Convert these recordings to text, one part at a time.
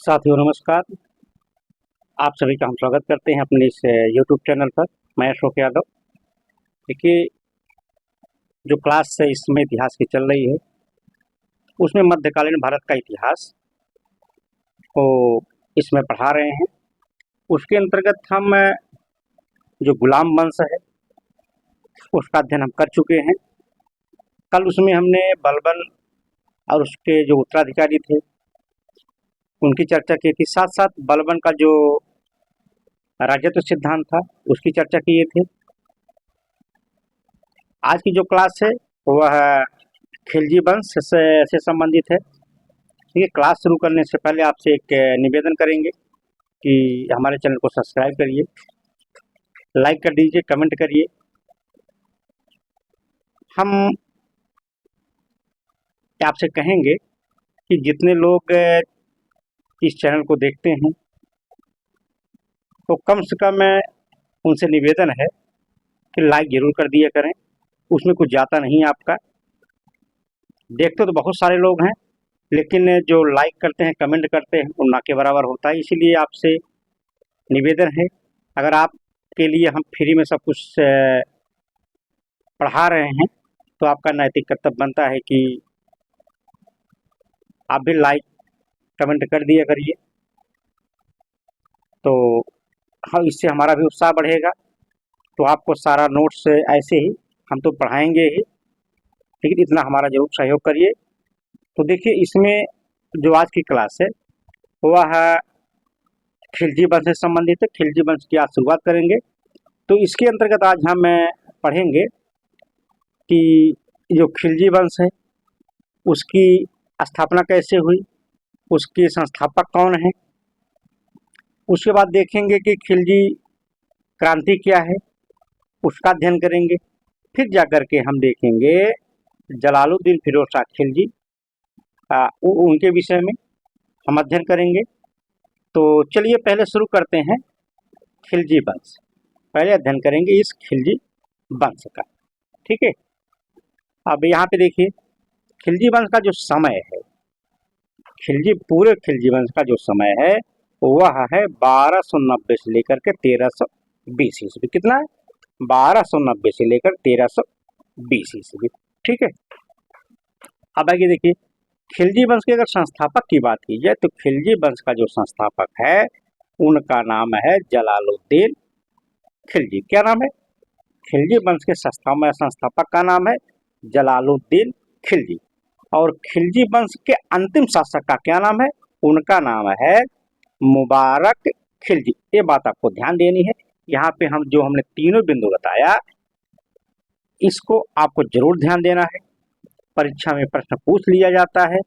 साथियों नमस्कार। आप सभी का हम स्वागत करते हैं अपने इस यूट्यूब चैनल पर। मैं अशोक यादव। देखिए, जो क्लास है इसमें इतिहास की चल रही है, उसमें मध्यकालीन भारत का इतिहास को इसमें पढ़ा रहे हैं। उसके अंतर्गत हम जो गुलाम वंश है उसका अध्ययन हम कर चुके हैं। कल उसमें हमने बलबन और उसके जो उत्तराधिकारी थे उनकी चर्चा की थी। साथ साथ बलबन का जो राज्यत्व सिद्धांत था उसकी चर्चा किए थे। आज की जो क्लास है वह खिलजी वंश से संबंधित है। ठीक है, क्लास शुरू करने से पहले आपसे एक निवेदन करेंगे कि हमारे चैनल को सब्सक्राइब करिए, लाइक कर दीजिए, कमेंट करिए। हम आपसे कहेंगे कि जितने लोग इस चैनल को देखते हैं तो कम से कम उनसे निवेदन है कि लाइक जरूर कर दिया करें। उसमें कुछ जाता नहीं है आपका। देखते तो बहुत सारे लोग हैं, लेकिन जो लाइक करते हैं, कमेंट करते हैं, वो ना के बराबर होता है। इसीलिए आपसे निवेदन है, अगर आपके लिए हम फ्री में सब कुछ पढ़ा रहे हैं तो आपका नैतिक कर्तव्य बनता है कि आप भी लाइक कमेंट कर दिया करिए। तो हाँ, इससे हमारा भी उत्साह बढ़ेगा। तो आपको सारा नोट्स ऐसे ही हम तो पढ़ाएंगे ही, लेकिन इतना हमारा जरूर सहयोग करिए। तो देखिए, इसमें जो आज की क्लास है वह खिलजी वंश से संबंधित है। खिलजी वंश की आज शुरुआत करेंगे। तो इसके अंतर्गत आज हम पढ़ेंगे कि जो खिलजी वंश है उसकी स्थापना कैसे हुई, उसके संस्थापक कौन है। उसके बाद देखेंगे कि खिलजी क्रांति क्या है, उसका अध्ययन करेंगे। फिर जाकर के हम देखेंगे जलालुद्दीन फिरोज शाह खिलजी, उनके विषय में हम अध्ययन करेंगे। तो चलिए पहले शुरू करते हैं खिलजी वंश। पहले अध्ययन करेंगे इस खिलजी वंश का। ठीक है, अब यहाँ पे देखिए खिलजी वंश का जो समय है, पूरे खिलजी वंश का जो समय है वह है 1290 से लेकर के 1320 ईस्वी। कितना है? 1290 से लेकर 1320 ईस्वी। ठीक है, अब आगे देखिए खिलजी वंश के अगर संस्थापक की बात की जाए तो खिलजी वंश का जो संस्थापक है उनका नाम है जलालुद्दीन खिलजी। क्या नाम है? खिलजी वंश के संस्थापक का नाम है जलालुद्दीन खिलजी। और खिलजी वंश के अंतिम शासक का क्या नाम है? उनका नाम है मुबारक खिलजी। ये बात आपको ध्यान देनी है। यहाँ पे हमने तीनों बिंदु बताया, इसको आपको जरूर ध्यान देना है। परीक्षा में प्रश्न पूछ लिया जाता है।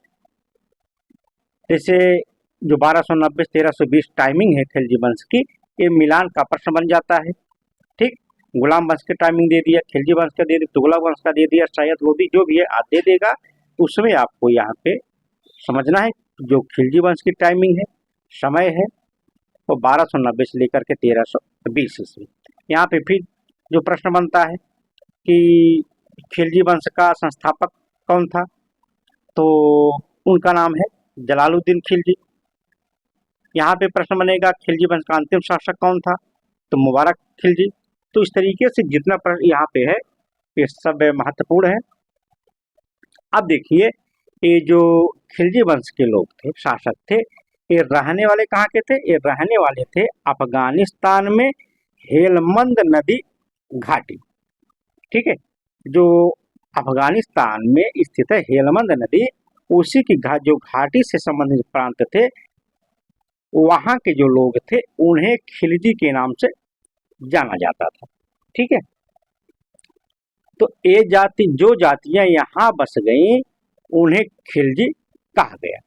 जैसे जो 1290 1320 टाइमिंग है खिलजी वंश की, ये मिलान का प्रश्न बन जाता है। ठीक, गुलाम वंश की टाइमिंग दे दिया, खिलजी वंश का दे दिया, तुगलक वंश का दे दिया, शायद लोधी, जो भी है आप दे देगा। उसमें आपको यहाँ पे समझना है जो खिलजी वंश की टाइमिंग है, समय है, वो 1290 से लेकर के 1320 ईस्वी। यहाँ पे फिर जो प्रश्न बनता है कि खिलजी वंश का संस्थापक कौन था, तो उनका नाम है जलालुद्दीन खिलजी। यहाँ पे प्रश्न बनेगा खिलजी वंश का अंतिम शासक कौन था, तो मुबारक खिलजी। तो इस तरीके से जितना प्रश्न यहाँ पे है ये सब महत्वपूर्ण है। अब देखिए, ये जो खिलजी वंश के लोग थे, शासक थे, ये रहने वाले कहाँ के थे? ये रहने वाले थे अफगानिस्तान में हेलमंद नदी घाटी। ठीक है, जो अफगानिस्तान में स्थित है हेलमंद नदी, उसी की जो घाटी से संबंधित प्रांत थे, वहां के जो लोग थे उन्हें खिलजी के नाम से जाना जाता था। ठीक है, तो ये जो जातियां यहाँ बस गई उन्हें खिलजी कहा गया।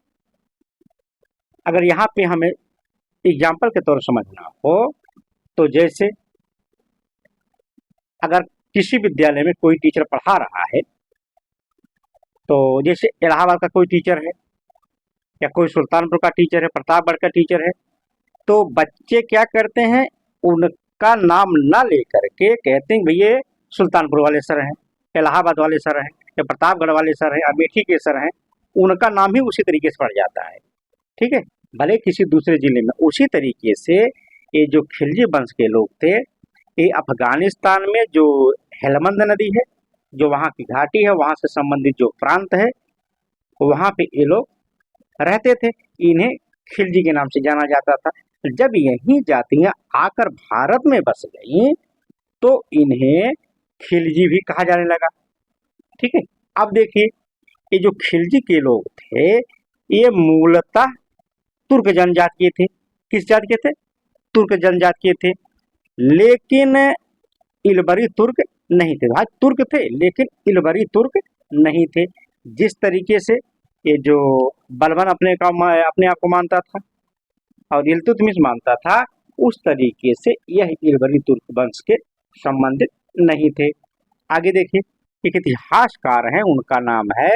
अगर यहाँ पे हमें एग्जाम्पल के तौर समझना हो तो जैसे अगर किसी विद्यालय में कोई टीचर पढ़ा रहा है, तो जैसे इलाहाबाद का कोई टीचर है या कोई सुल्तानपुर का टीचर है, प्रतापगढ़ का टीचर है, तो बच्चे क्या करते हैं, उनका नाम ना लेकर के कहते हैं भैया सुल्तानपुर वाले सर हैं, इलाहाबाद वाले सर हैं, या प्रतापगढ़ वाले सर हैं, अमेठी के सर हैं। उनका नाम ही उसी तरीके से पड़ जाता है। ठीक है, भले किसी दूसरे जिले में। उसी तरीके से ये जो खिलजी वंश के लोग थे, ये अफगानिस्तान में जो हेलमंद नदी है, जो वहाँ की घाटी है, वहाँ से संबंधित जो प्रांत है, वहाँ पे ये लोग रहते थे। इन्हें खिलजी के नाम से जाना जाता था। जब यही जातियां आकर भारत में बस गई तो इन्हें खिलजी भी कहा जाने लगा। ठीक है, अब देखिए, ये जो खिलजी के लोग थे, ये मूलतः तुर्क जनजाति के थे। किस जाति के थे? तुर्क जनजाति के थे। लेकिन इलबरी तुर्क नहीं थे। भाई तुर्क थे लेकिन इलबरी तुर्क नहीं थे। जिस तरीके से ये जो बलबन अपने आप को मानता था और इल्तुतमिश मानता था, उस तरीके से यह इलबरी तुर्क वंश के संबंधित नहीं थे। आगे देखिए, एक इतिहासकार हैं, उनका नाम है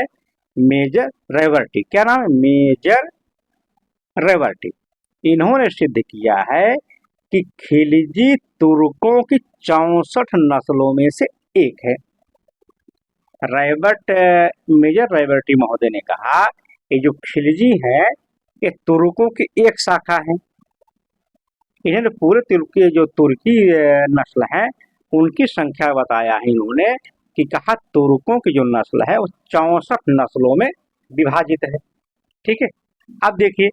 मेजर रेवर्टी। क्या नाम है? मेजर रेवर्टी। इन्होंने सिद्ध किया है कि खिलजी तुर्कों की 64 नस्लों में से एक है। मेजर रेवर्टी महोदय ने कहा ये जो खिलजी है ये तुर्कों की एक शाखा है। इन्होंने पूरे जो तुर्की नस्ल है उनकी संख्या बताया है इन्होंने, कि कहा तुर्कों की जो नस्ल है वो 64 नस्लों में विभाजित है। ठीक है, अब देखिए,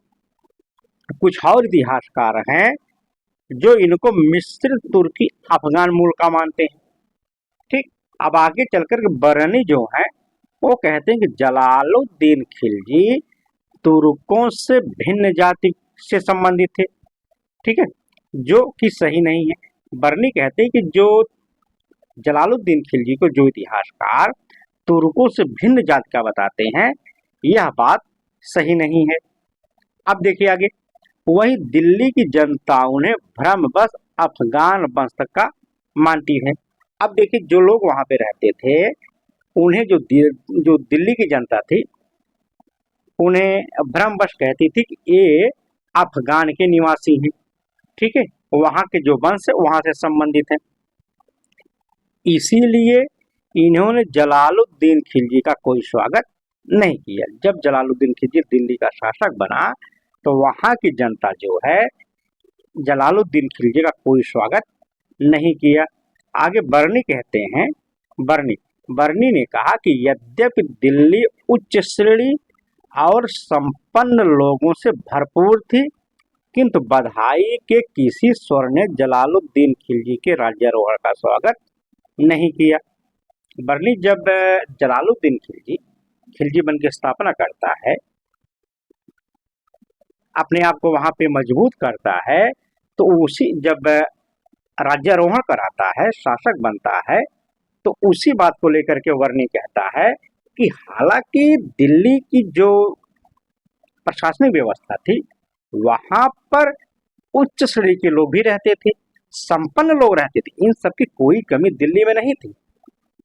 कुछ और इतिहासकार हैं जो इनको मिस्र तुर्की अफगान मूल का मानते हैं। ठीक, अब आगे चलकर के बरनी जो है वो कहते हैं कि जलालुद्दीन खिलजी तुर्कों से भिन्न जाति से संबंधित थे। ठीक है, जो कि सही नहीं है। बरनी कहते हैं कि जो जलालुद्दीन खिलजी को जो इतिहासकार तुर्कों से भिन्न जाति का बताते हैं, यह बात सही नहीं है। अब देखिए आगे, वही दिल्ली की जनता उन्हें भ्रमवश अफगान वंश का मानती है। अब देखिए, जो लोग वहां पे रहते थे उन्हें जो दिल्ली की जनता थी उन्हें भ्रमवश कहती थी कि ये अफगान के निवासी हैं। ठीक है, वहां के जो वंश है वहां से संबंधित है। इसीलिए इन्होंने जलालुद्दीन खिलजी का कोई स्वागत नहीं किया। जब जलालुद्दीन खिलजी दिल्ली का शासक बना तो वहां की जनता जो है जलालुद्दीन खिलजी का कोई स्वागत नहीं किया। आगे बरनी कहते हैं, बरनी ने कहा कि यद्यपि दिल्ली उच्च श्रेणी और संपन्न लोगों से भरपूर थी, किंतु बधाई के किसी स्वर ने जलालुद्दीन खिलजी के राज्यारोहण का स्वागत नहीं किया। बरनी जब जलालुद्दीन खिलजी बन के स्थापना करता है, अपने आप को वहां पे मजबूत करता है, तो उसी जब राज्यारोहण कराता है, शासक बनता है, तो उसी बात को लेकर के वर्णी कहता है कि हालांकि दिल्ली की जो प्रशासनिक व्यवस्था थी वहां पर उच्च श्रेणी के लोग भी रहते थे, संपन्न लोग रहते थे, इन सबकी कोई कमी दिल्ली में नहीं थी,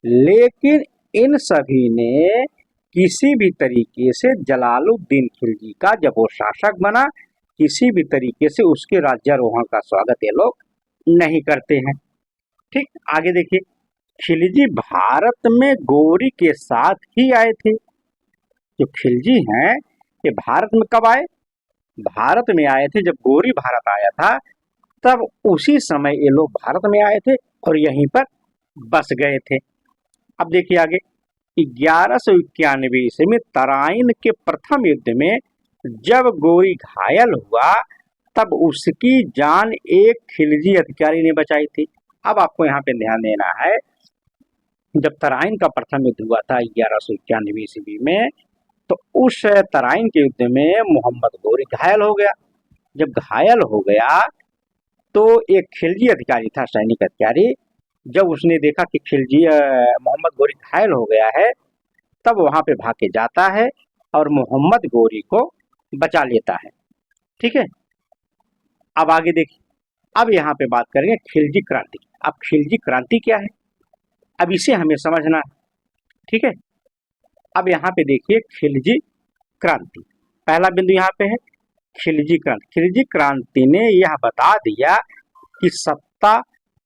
लेकिन इन सभी ने किसी भी तरीके से जलालुद्दीन खिलजी का, जब वो शासक बना, किसी भी तरीके से उसके राज्यारोहण का स्वागत ये लोग नहीं करते हैं। ठीक, आगे देखिए, खिलजी भारत में गौरी के साथ ही आए थे। जो खिलजी हैं ये भारत में कब आए? भारत में आए थे जब गौरी भारत आया था, तब उसी समय ये लोग भारत में आए थे और यहीं पर बस गए थे। अब देखिए आगे, 1191 ईस्वी में तराइन के प्रथम युद्ध में जब गौरी घायल हुआ तब उसकी जान एक खिलजी अधिकारी ने बचाई थी। अब आपको यहाँ पे ध्यान देना है, जब तराइन का प्रथम युद्ध हुआ था 1191 ईस्वी में, तो उस तराइन के युद्ध में मोहम्मद गौरी घायल हो गया। जब घायल हो गया तो एक खिलजी अधिकारी था, सैनिक अधिकारी, जब उसने देखा कि खिलजी मोहम्मद गौरी घायल हो गया है, तब वहां पे भाग के जाता है और मोहम्मद गौरी को बचा लेता है। ठीक है, अब आगे देखिए, अब यहाँ पे बात करेंगे खिलजी क्रांति। अब खिलजी क्रांति क्या है, अब इसे हमें समझना है। ठीक है, अब यहाँ पे देखिए खिलजी क्रांति, पहला बिंदु यहाँ पे है खिलजी क्रांति। खिलजी क्रांति ने यह बता दिया कि सत्ता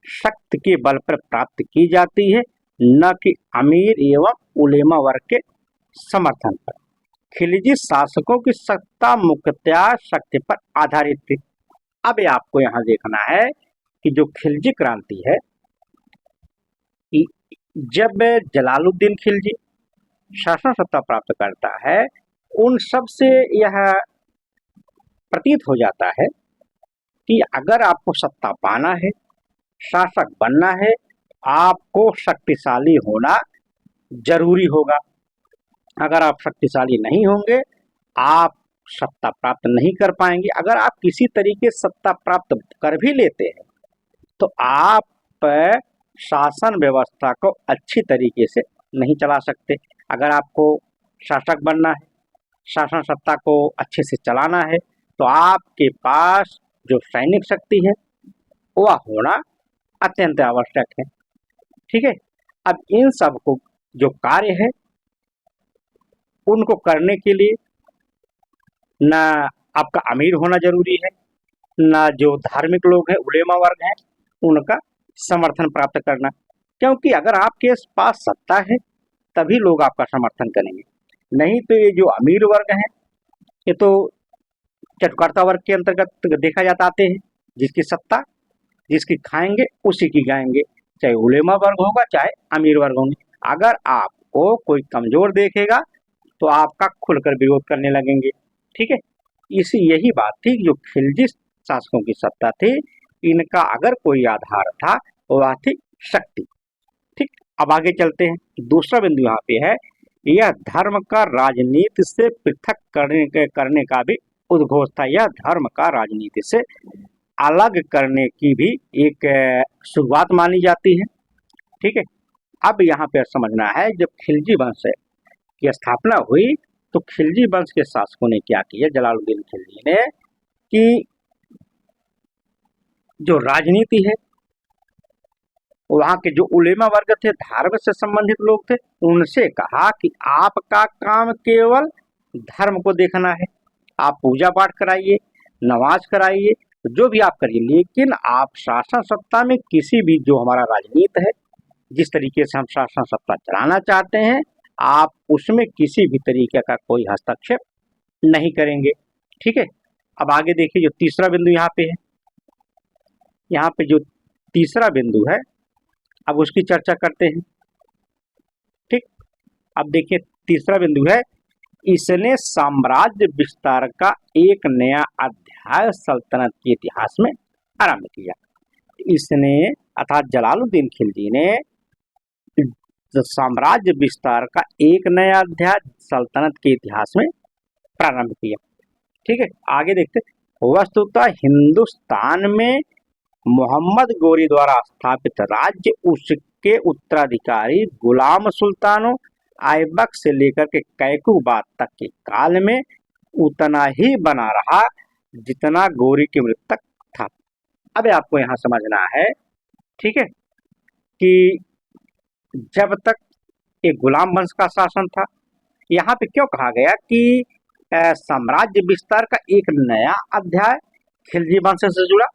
शक्ति के बल पर प्राप्त की जाती है, न कि अमीर एवं उलेमा वर्ग के समर्थन पर। खिलजी शासकों की सत्ता मुख्यतः शक्ति पर आधारित थी। अब ये आपको यहाँ देखना है कि जो खिलजी क्रांति है, जब जलालुद्दीन खिलजी शासन सत्ता प्राप्त करता है, उन सब से यह प्रतीत हो जाता है कि अगर आपको सत्ता पाना है, शासक बनना है, आपको शक्तिशाली होना जरूरी होगा। अगर आप शक्तिशाली नहीं होंगे, आप सत्ता प्राप्त नहीं कर पाएंगे। अगर आप किसी तरीके सत्ता प्राप्त कर भी लेते हैं तो आप शासन व्यवस्था को अच्छी तरीके से नहीं चला सकते। अगर आपको शासक बनना है, शासन सत्ता को अच्छे से चलाना है, तो आपके पास जो सैनिक शक्ति है वह होना अत्यंत आवश्यक है। ठीक है। अब इन सब को जो कार्य है उनको करने के लिए ना आपका अमीर होना जरूरी है, ना जो धार्मिक लोग हैं, उलेमा वर्ग हैं, उनका समर्थन प्राप्त करना। क्योंकि अगर आपके पास सत्ता है तभी लोग आपका समर्थन करेंगे, नहीं तो ये जो अमीर वर्ग हैं ये तो चटकर्ता वर्ग के अंतर्गत देखा जाता आते हैं। जिसकी सत्ता, जिसकी खाएंगे उसी की गाएंगे, चाहे उलेमा वर्ग होगा चाहे अमीर वर्ग होंगे। अगर आपको कोई कमजोर देखेगा तो आपका खुलकर विरोध करने लगेंगे। ठीक है। यही बात थी जो खिलजी शासकों की सत्ता थी, इनका अगर कोई आधार था वह थी शक्ति। ठीक। अब आगे चलते हैं। दूसरा बिंदु यहाँ पे है, यह धर्म का राजनीति से पृथक करने का भी उद्घोष था। यह धर्म का राजनीति से अलग करने की भी एक शुरुआत मानी जाती है। ठीक है। अब यहाँ पे समझना है, जब खिलजी वंश की स्थापना हुई तो खिलजी वंश के शासकों ने क्या किया, जलालुद्दीन खिलजी ने, कि जो राजनीति है, वहाँ के जो उलेमा वर्ग थे, धर्म से संबंधित लोग थे, उनसे कहा कि आपका काम केवल धर्म को देखना है। आप पूजा पाठ कराइए, नमाज कराइए, जो भी आप करिए, लेकिन आप शासन सत्ता में किसी भी, जो हमारा राजनीति है, जिस तरीके से हम शासन सत्ता चलाना चाहते हैं, आप उसमें किसी भी तरीके का कोई हस्तक्षेप नहीं करेंगे। ठीक है। अब आगे देखिए, जो तीसरा बिंदु यहाँ पे है, यहाँ पे जो तीसरा बिंदु है, अब उसकी चर्चा करते हैं। ठीक। अब देखिए, तीसरा बिंदु है, इसने साम्राज्य विस्तार का एक नया अध्याय सल्तनत के इतिहास में आरंभ किया। इसने अर्थात जलालुद्दीन खिलजी ने साम्राज्य विस्तार का एक नया अध्याय सल्तनत के इतिहास में प्रारंभ किया। ठीक है। आगे देखते, वस्तुतः हिंदुस्तान में मोहम्मद गोरी द्वारा स्थापित राज्य उसके उत्तराधिकारी गुलाम सुल्तानों ऐबक से लेकर के कैकूबाद तक के काल में उतना ही बना रहा जितना गोरी की मृत्यु तक था। अब आपको यहाँ समझना है, ठीक है, कि जब तक एक गुलाम वंश का शासन था, यहाँ पे क्यों कहा गया कि साम्राज्य विस्तार का एक नया अध्याय खिलजी वंश से जुड़ा,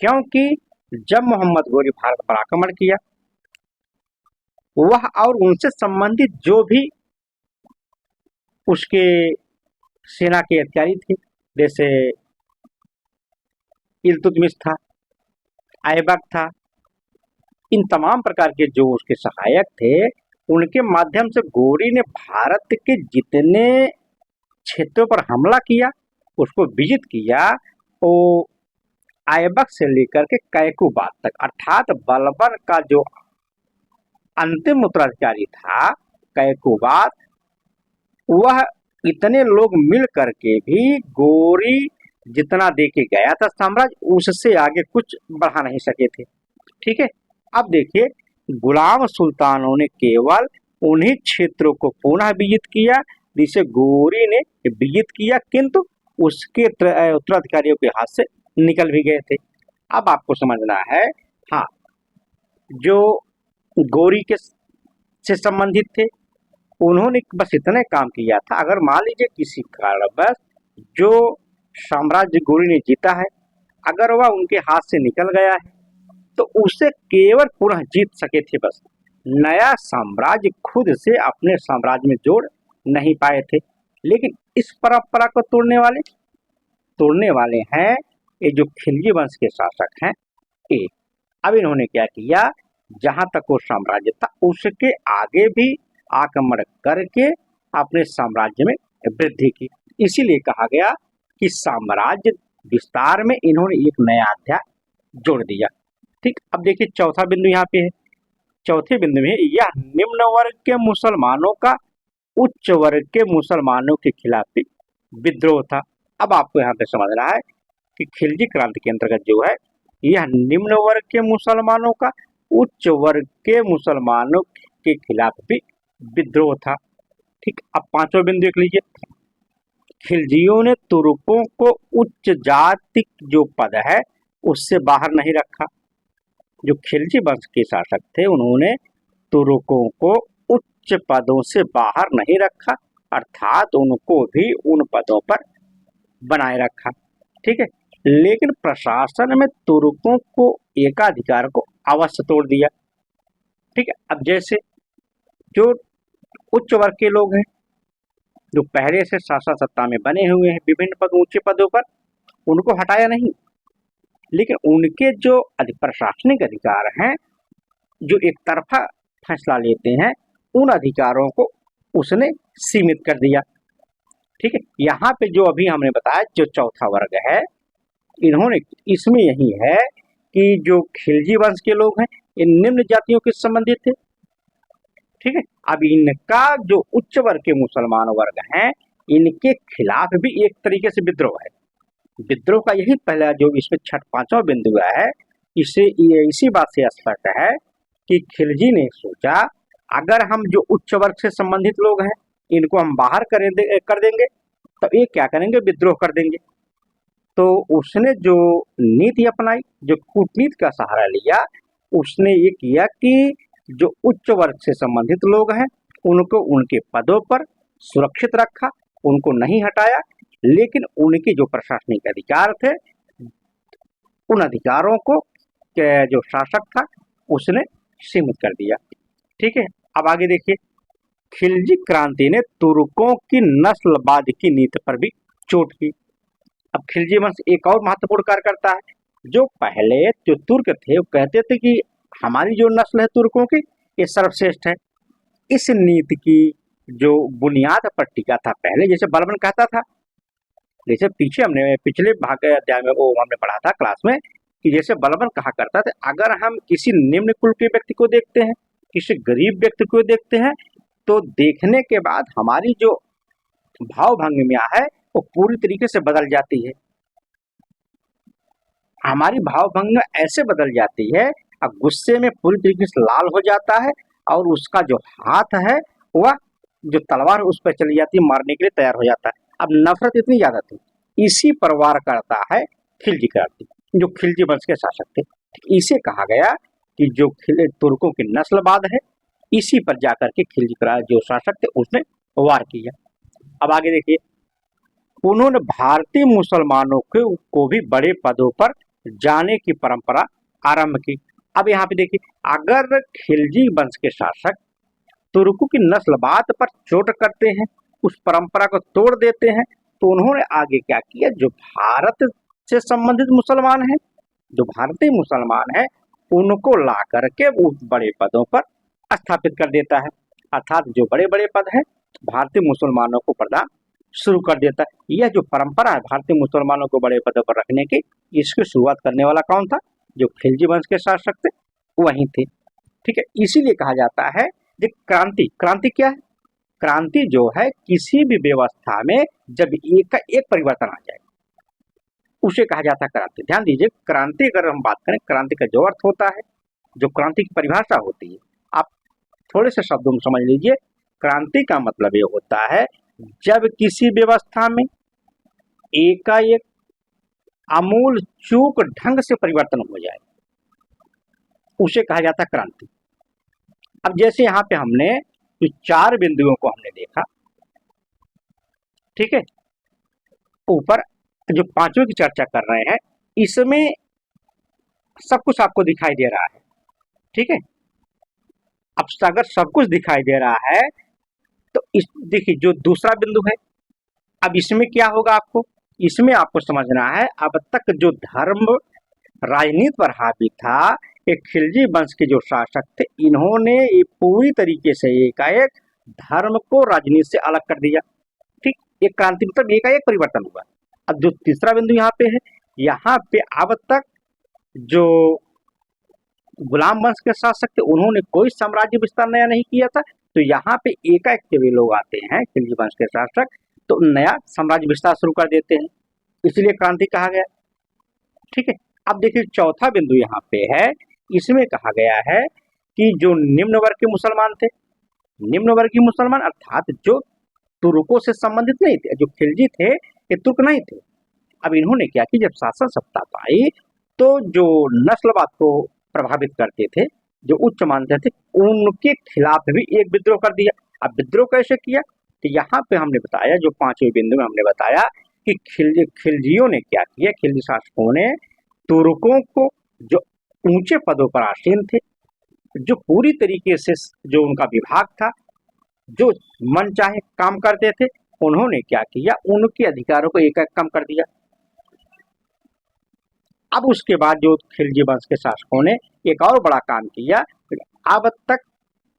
क्योंकि जब मोहम्मद गोरी भारत पर आक्रमण किया, वह और उनसे संबंधित जो भी उसके सेना के अधिकारी थे, जैसे इल्तुतमिश था, ऐबक था, इन तमाम प्रकार के जो उसके सहायक थे, उनके माध्यम से गोरी ने भारत के जितने क्षेत्रों पर हमला किया, उसको विजित किया, वो ऐबक से लेकर के कैकूबाद तक, अर्थात बलबन का जो अंतिम उत्तराधिकारी था कैकूबाद, वह इतने लोग मिल करके भी गोरी जितना दे के गया था साम्राज्य, उससे आगे कुछ बढ़ा नहीं सके थे। ठीक है। अब देखिए, गुलाम सुल्तानों ने केवल उन्हीं क्षेत्रों को पुनः विजित किया जिसे गोरी ने विजित किया, किंतु उसके उत्तराधिकारियों के हाथ से निकल भी गए थे। अब आपको समझना है, हाँ, जो गोरी के से संबंधित थे, उन्होंने बस इतने काम किया था, अगर मान लीजिए किसी कारणवश जो साम्राज्य गोरी ने जीता है, अगर वह उनके हाथ से निकल गया है, तो उसे केवल पुनः जीत सके थे, बस नया साम्राज्य खुद से अपने साम्राज्य में जोड़ नहीं पाए थे। लेकिन इस परंपरा को तोड़ने वाले हैं ये जो खिलजी वंश के शासक हैं ये। अब इन्होंने क्या किया, जहां तक वो साम्राज्य था उसके आगे भी आक्रमण करके अपने साम्राज्य में वृद्धि की। इसीलिए कहा गया कि साम्राज्य विस्तार में इन्होंने एक नया अध्याय जोड़ दिया। ठीक, अब देखिए चौथा बिंदु यहाँ पे है। चौथे बिंदु में यह निम्न वर्ग के मुसलमानों का उच्च वर्ग के मुसलमानों के खिलाफ भी विद्रोह था। अब आपको यहाँ पे समझना है कि खिलजी क्रांति के अंतर्गत जो है यह निम्न वर्ग के मुसलमानों का उच्च वर्ग के मुसलमानों के खिलाफ भी विद्रोह था। ठीक, अब पांचवा बिंदु देख लीजिए। खिलजियों ने तुर्कों को उच्च जाति जो पद है उससे बाहर नहीं रखा। जो खिलजी वंश के शासक थे उन्होंने तुर्कों को उच्च पदों से बाहर नहीं रखा, अर्थात उनको भी उन पदों पर बनाए रखा। ठीक है, लेकिन प्रशासन में तुर्कों को एकाधिकार को अवश्य तोड़ दिया। ठीक है, अब जैसे जो उच्च वर्ग के लोग हैं जो पहले से शासन सत्ता में बने हुए हैं विभिन्न पद ऊंचे पदों पर, उनको हटाया नहीं, लेकिन उनके जो प्रशासनिक अधिकार हैं जो एक तरफा फैसला लेते हैं उन अधिकारों को उसने सीमित कर दिया। ठीक है, यहाँ पे जो अभी हमने बताया जो चौथा वर्ग है इन्होंने इसमें यही है कि जो खिलजी वंश के लोग हैं इन निम्न जातियों के संबंधित थे। ठीक है, अब इनका जो उच्च वर्ग के मुसलमान वर्ग हैं इनके खिलाफ भी एक तरीके से विद्रोह है। विद्रोह का यही पहला जो इसमें पांचवा बिंदु है, इसी बात से स्पष्ट है कि खिलजी ने सोचा अगर हम जो उच्च वर्ग से संबंधित लोग हैं इनको हम बाहर कर देंगे तो ये क्या करेंगे, विद्रोह कर देंगे। तो उसने जो नीति अपनाई, जो कूटनीति का सहारा लिया, उसने ये किया कि जो उच्च वर्ग से संबंधित लोग हैं उनको उनके पदों पर सुरक्षित रखा, उनको नहीं हटाया, लेकिन उनकी जो प्रशासनिक अधिकार थे उन अधिकारों को जो शासक था उसने सीमित कर दिया। ठीक है, अब आगे देखिए। खिलजी क्रांति ने तुर्कों की नस्लवाद की नीति पर भी चोट की। अब खिलजी वंश एक और महत्वपूर्ण कार्य करता है। जो पहले जो तुर्क थे वो कहते थे कि हमारी जो नस्ल है तुर्कों की ये सर्वश्रेष्ठ है। इस नीति की जो बुनियाद पर टिका था पहले, जैसे बलबन कहता था, जैसे पीछे हमने पिछले भाग अध्याय में वो हमने पढ़ा था क्लास में कि जैसे बलबन कहा करता था अगर हम किसी निम्न कुल के व्यक्ति को देखते हैं, किसी गरीब व्यक्ति को देखते हैं, तो देखने के बाद हमारी जो भाव भंगिमा है वो पूरी तरीके से बदल जाती है। हमारी भाव भंगिमा ऐसे बदल जाती है, अब गुस्से में पूरी तरीके से लाल हो जाता है और उसका जो हाथ है वह जो तलवार उस पर चली जाती है, मारने के लिए तैयार हो जाता है। अब नफरत इतनी ज्यादा थी। इसी पर वार करता है खिलजी क्रांति, जो खिलजी वंश के शासक थे। इसे कहा गया कि जो तुर्कों की नस्लवाद है, इसी पर जाकर के खिलजी क्रांति जो शासक थे उसने वार किया। अब आगे देखिए। उन्होंने भारतीय मुसलमानों को भी बड़े पदों पर जाने की परंपरा आरंभ की। अब यहाँ पे देखिए, अगर खिलजी वंश के शासक तुर्कों की नस्लवाद पर चोट करते हैं, उस परंपरा को तोड़ देते हैं, तो उन्होंने आगे क्या किया, जो भारत से संबंधित मुसलमान हैं, जो भारतीय मुसलमान हैं, उनको ला करके उस बड़े पदों पर स्थापित कर देता है। अर्थात जो बड़े बड़े पद हैं भारतीय मुसलमानों को प्रदान शुरू कर देता है। यह जो परंपरा है भारतीय मुसलमानों को बड़े पदों पर रखने की, इसकी शुरुआत करने वाला कौन था, जो खिलजी वंश के शासक थे वही थे। ठीक है, इसीलिए कहा जाता है कि क्रांति क्या है, क्रांति जो है किसी भी व्यवस्था में जब एक का एक परिवर्तन आ जाए उसे कहा जाता है क्रांति। ध्यान दीजिए, क्रांति अगर हम बात करें, क्रांति का जो अर्थ होता है, जो क्रांति की परिभाषा होती है, आप थोड़े से शब्दों में समझ लीजिए। क्रांति का मतलब ये होता है जब किसी व्यवस्था में एकाएक आमूल चूक ढंग से परिवर्तन हो जाए उसे कहा जाता है क्रांति। अब जैसे यहाँ पे हमने जो 4 बिंदुओं को हमने देखा, ठीक है, ऊपर जो 5वें की चर्चा कर रहे हैं, इसमें सब कुछ आपको दिखाई दे रहा है। ठीक है, अब अगर सब कुछ दिखाई दे रहा है तो इस देखिए जो दूसरा बिंदु है अब इसमें क्या होगा आपको, इसमें आपको समझना है अब तक जो धर्म राजनीति पर हावी था, एक खिलजी वंश के जो शासक थे, इन्होंने ये पूरी तरीके से एकाएक धर्म को राजनीति से अलग कर दिया। ठीक, एक क्रांति मतलब एकाएक परिवर्तन हुआ। अब जो तीसरा बिंदु यहाँ पे है, यहाँ पे अब तक जो गुलाम वंश के शासक थे, उन्होंने कोई साम्राज्य विस्तार नया नहीं किया था, तो यहाँ पे एकाएक के वे लोग आते हैं खिलजी वंश के शासक, तो नया साम्राज्य विस्तार शुरू कर देते हैं, इसलिए क्रांति कहा गया। ठीक है, अब देखिए चौथा बिंदु यहाँ पे है, इसमें कहा गया है कि जो निम्न वर्ग के मुसलमान थे, निम्न वर्गीय मुसलमान अर्थात जो तुर्कों से संबंधित नहीं थे, जो खिलजी थे ये तुर्क नहीं थे। अब इन्होंने क्या कि जब शासन सत्ता पाई तो जो नस्लवाद को प्रभावित करते थे, जो उच्च मानते थे, उनके खिलाफ भी एक विद्रोह कर दिया। अब विद्रोह कैसे किया, तो यहाँ पे हमने बताया, जो पांचवें बिंदु में हमने बताया कि खिलजियों ने क्या किया, खिलजी शासकों ने तुर्कों को जो ऊंचे पदों पर आसीन थे, जो पूरी तरीके से जो उनका विभाग था, जो मन चाहे काम करते थे, उन्होंने क्या किया, उनके अधिकारों को एक एक कम कर दिया। अब उसके बाद जो खिलजी वंश के शासकों ने एक और बड़ा काम किया, अब तक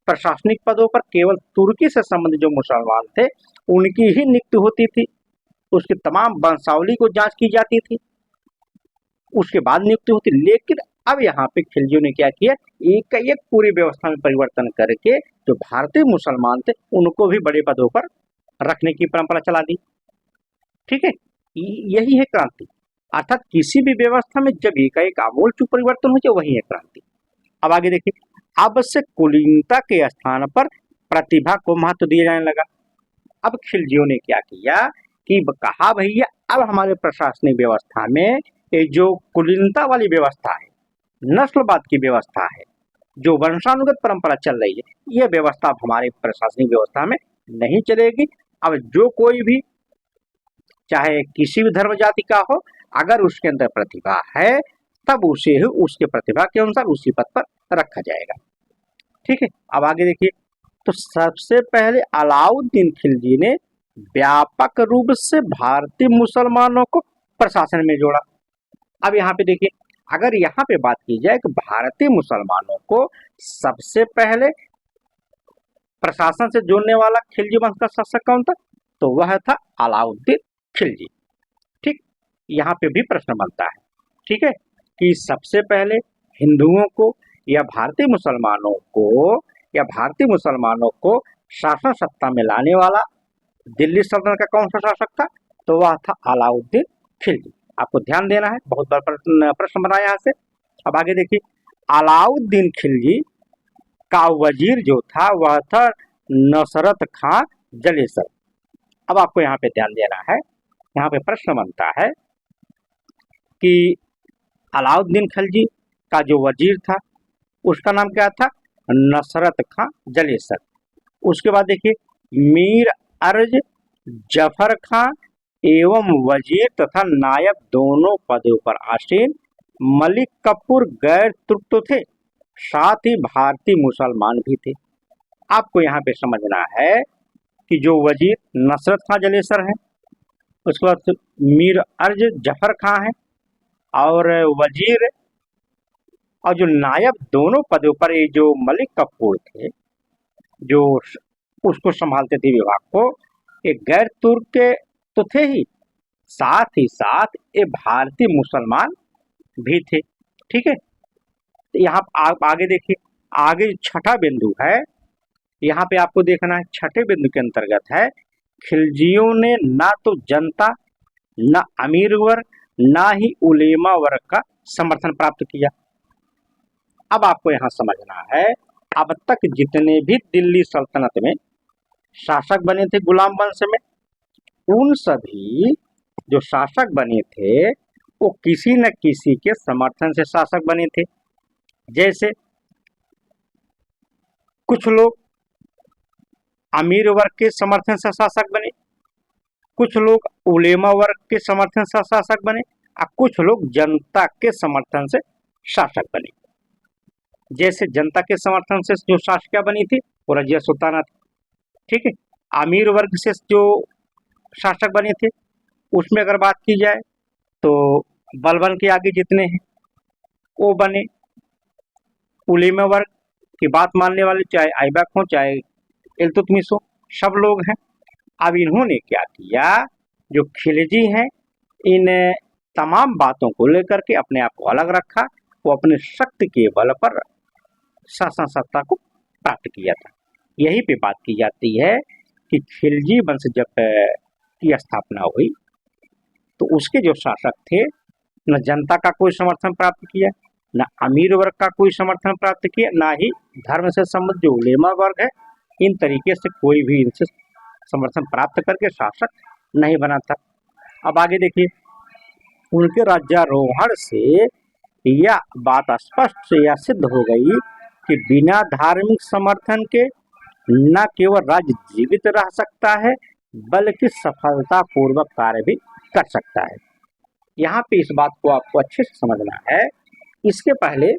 प्रशासनिक पदों पर केवल तुर्की से संबंधित जो मुसलमान थे उनकी ही नियुक्ति होती थी, उसकी तमाम वंशावली को जांच की जाती थी, उसके बाद नियुक्ति होती। लेकिन अब यहाँ पे खिलजियों ने क्या किया, एक पूरी व्यवस्था में परिवर्तन करके जो भारतीय मुसलमान थे उनको भी बड़े पदों पर रखने की परंपरा चला दी। ठीक है, यही है क्रांति, अर्थात किसी भी व्यवस्था में जब एक आमूल चूल परिवर्तन हो जाए वही है क्रांति। अब आगे देखिए, आवश्यक कुलीनता के स्थान पर प्रतिभा को महत्व दिया जाने लगा। अब खिलजियों ने क्या किया कि कहा भैया अब हमारे प्रशासनिक व्यवस्था में ये जो कुलीनता वाली व्यवस्था है, नस्लवाद की व्यवस्था है, जो वंशानुगत परंपरा चल रही है, यह व्यवस्था अब हमारे प्रशासनिक व्यवस्था में नहीं चलेगी। अब जो कोई भी चाहे किसी भी धर्म जाति का हो, अगर उसके अंदर प्रतिभा है तब उसे ही उसके प्रतिभा के अनुसार उसी पद पर रखा जाएगा। ठीक है, अब आगे देखिए, तो सबसे पहले अलाउद्दीन खिलजी ने व्यापक रूप से भारतीय मुसलमानों को प्रशासन में जोड़ा। अब यहाँ पे देखिए, अगर यहाँ पे बात की जाए कि भारतीय मुसलमानों को सबसे पहले प्रशासन से जोड़ने वाला खिलजी वंश का शासक कौन था, तो वह था अलाउद्दीन खिलजी। ठीक, यहाँ पे भी प्रश्न बनता है, ठीक है, कि सबसे पहले हिंदुओं को या भारतीय मुसलमानों को शासन सत्ता में लाने वाला दिल्ली सल्तनत का कौन सा शासक था, तो वह था अलाउद्दीन खिलजी। आपको ध्यान देना है, बहुत बड़ा प्रश्न बना यहाँ से। अब आगे देखिए, अलाउद्दीन खिलजी का वजीर जो था वह था नसरत खां जलेसर। अब आपको यहाँ पे ध्यान देना है, यहाँ पे प्रश्न बनता है कि अलाउद्दीन खिलजी का जो वजीर था उसका नाम क्या था, नसरत खां जलेसर। उसके बाद देखिए, मीर अर्ज जफर खां एवं वजीर तथा नायब दोनों पदों पर आसीन मलिक कफूर गैर तुर्क तो थे, साथ ही भारतीय मुसलमान भी थे। आपको यहाँ पे समझना है कि जो वजीर नसरत खां जलेसर है, उसके बाद मीर अर्ज जफर खां है, और वजीर और जो नायब दोनों पदों पर ये जो मलिक कफूर थे, जो उसको संभालते थे विभाग को, एक गैर तुर्क के तो थे ही साथ ये भारतीय मुसलमान भी थे। ठीक है, तो यहाँ आप आगे देखिए, आगे छठा बिंदु है, यहाँ पे आपको देखना है, छठे बिंदु के अंतर्गत है, खिलजियों ने ना तो जनता, ना अमीर वर्ग, ना ही उलेमा वर्ग का समर्थन प्राप्त किया। अब आपको यहाँ समझना है, अब तक जितने भी दिल्ली सल्तनत में शासक बने थे गुलाम वंश में, उन सभी जो शासक बने थे वो किसी न किसी के समर्थन से शासक बने थे। जैसे कुछ लोग अमीर वर्ग के समर्थन से शासक बने, कुछ लोग उलेमा वर्ग के समर्थन से शासक बने, और कुछ लोग जनता के समर्थन से शासक बने। जैसे जनता के समर्थन से जो शासिका बनी थी वो रजिया सुल्ताना थी। ठीक है, अमीर वर्ग से जो शासक बने थे, उसमें अगर बात की जाए तो बलबन के आगे जितने हैं वो बने उलेमा वर्ग की बात मानने वाले, चाहे ऐबक हो चाहे इल्तुतमिश हो, सब लोग हैं। अब इन्होंने क्या किया, जो खिलजी हैं, इन तमाम बातों को लेकर के अपने आप को अलग रखा। वो अपने शक्ति के बल पर शासन सत्ता को प्राप्त किया था। यही पे बात की जाती है कि खिलजी वंश जब की स्थापना हुई तो उसके जो शासक थे, न जनता का कोई समर्थन प्राप्त किया, न अमीर वर्ग का कोई समर्थन प्राप्त किया, ना ही धर्म से संबंधित जो उलेमा वर्ग है, इन तरीके से कोई भी इनसे समर्थन प्राप्त करके शासक नहीं बना था। अब आगे देखिए, उनके राज्यारोहण से यह बात स्पष्ट या सिद्ध हो गई कि बिना धार्मिक समर्थन के न केवल राज्य जीवित रह सकता है बल्कि सफलतापूर्वक कार्य भी कर सकता है। यहाँ पे इस बात को आपको अच्छे से समझना है। इसके पहले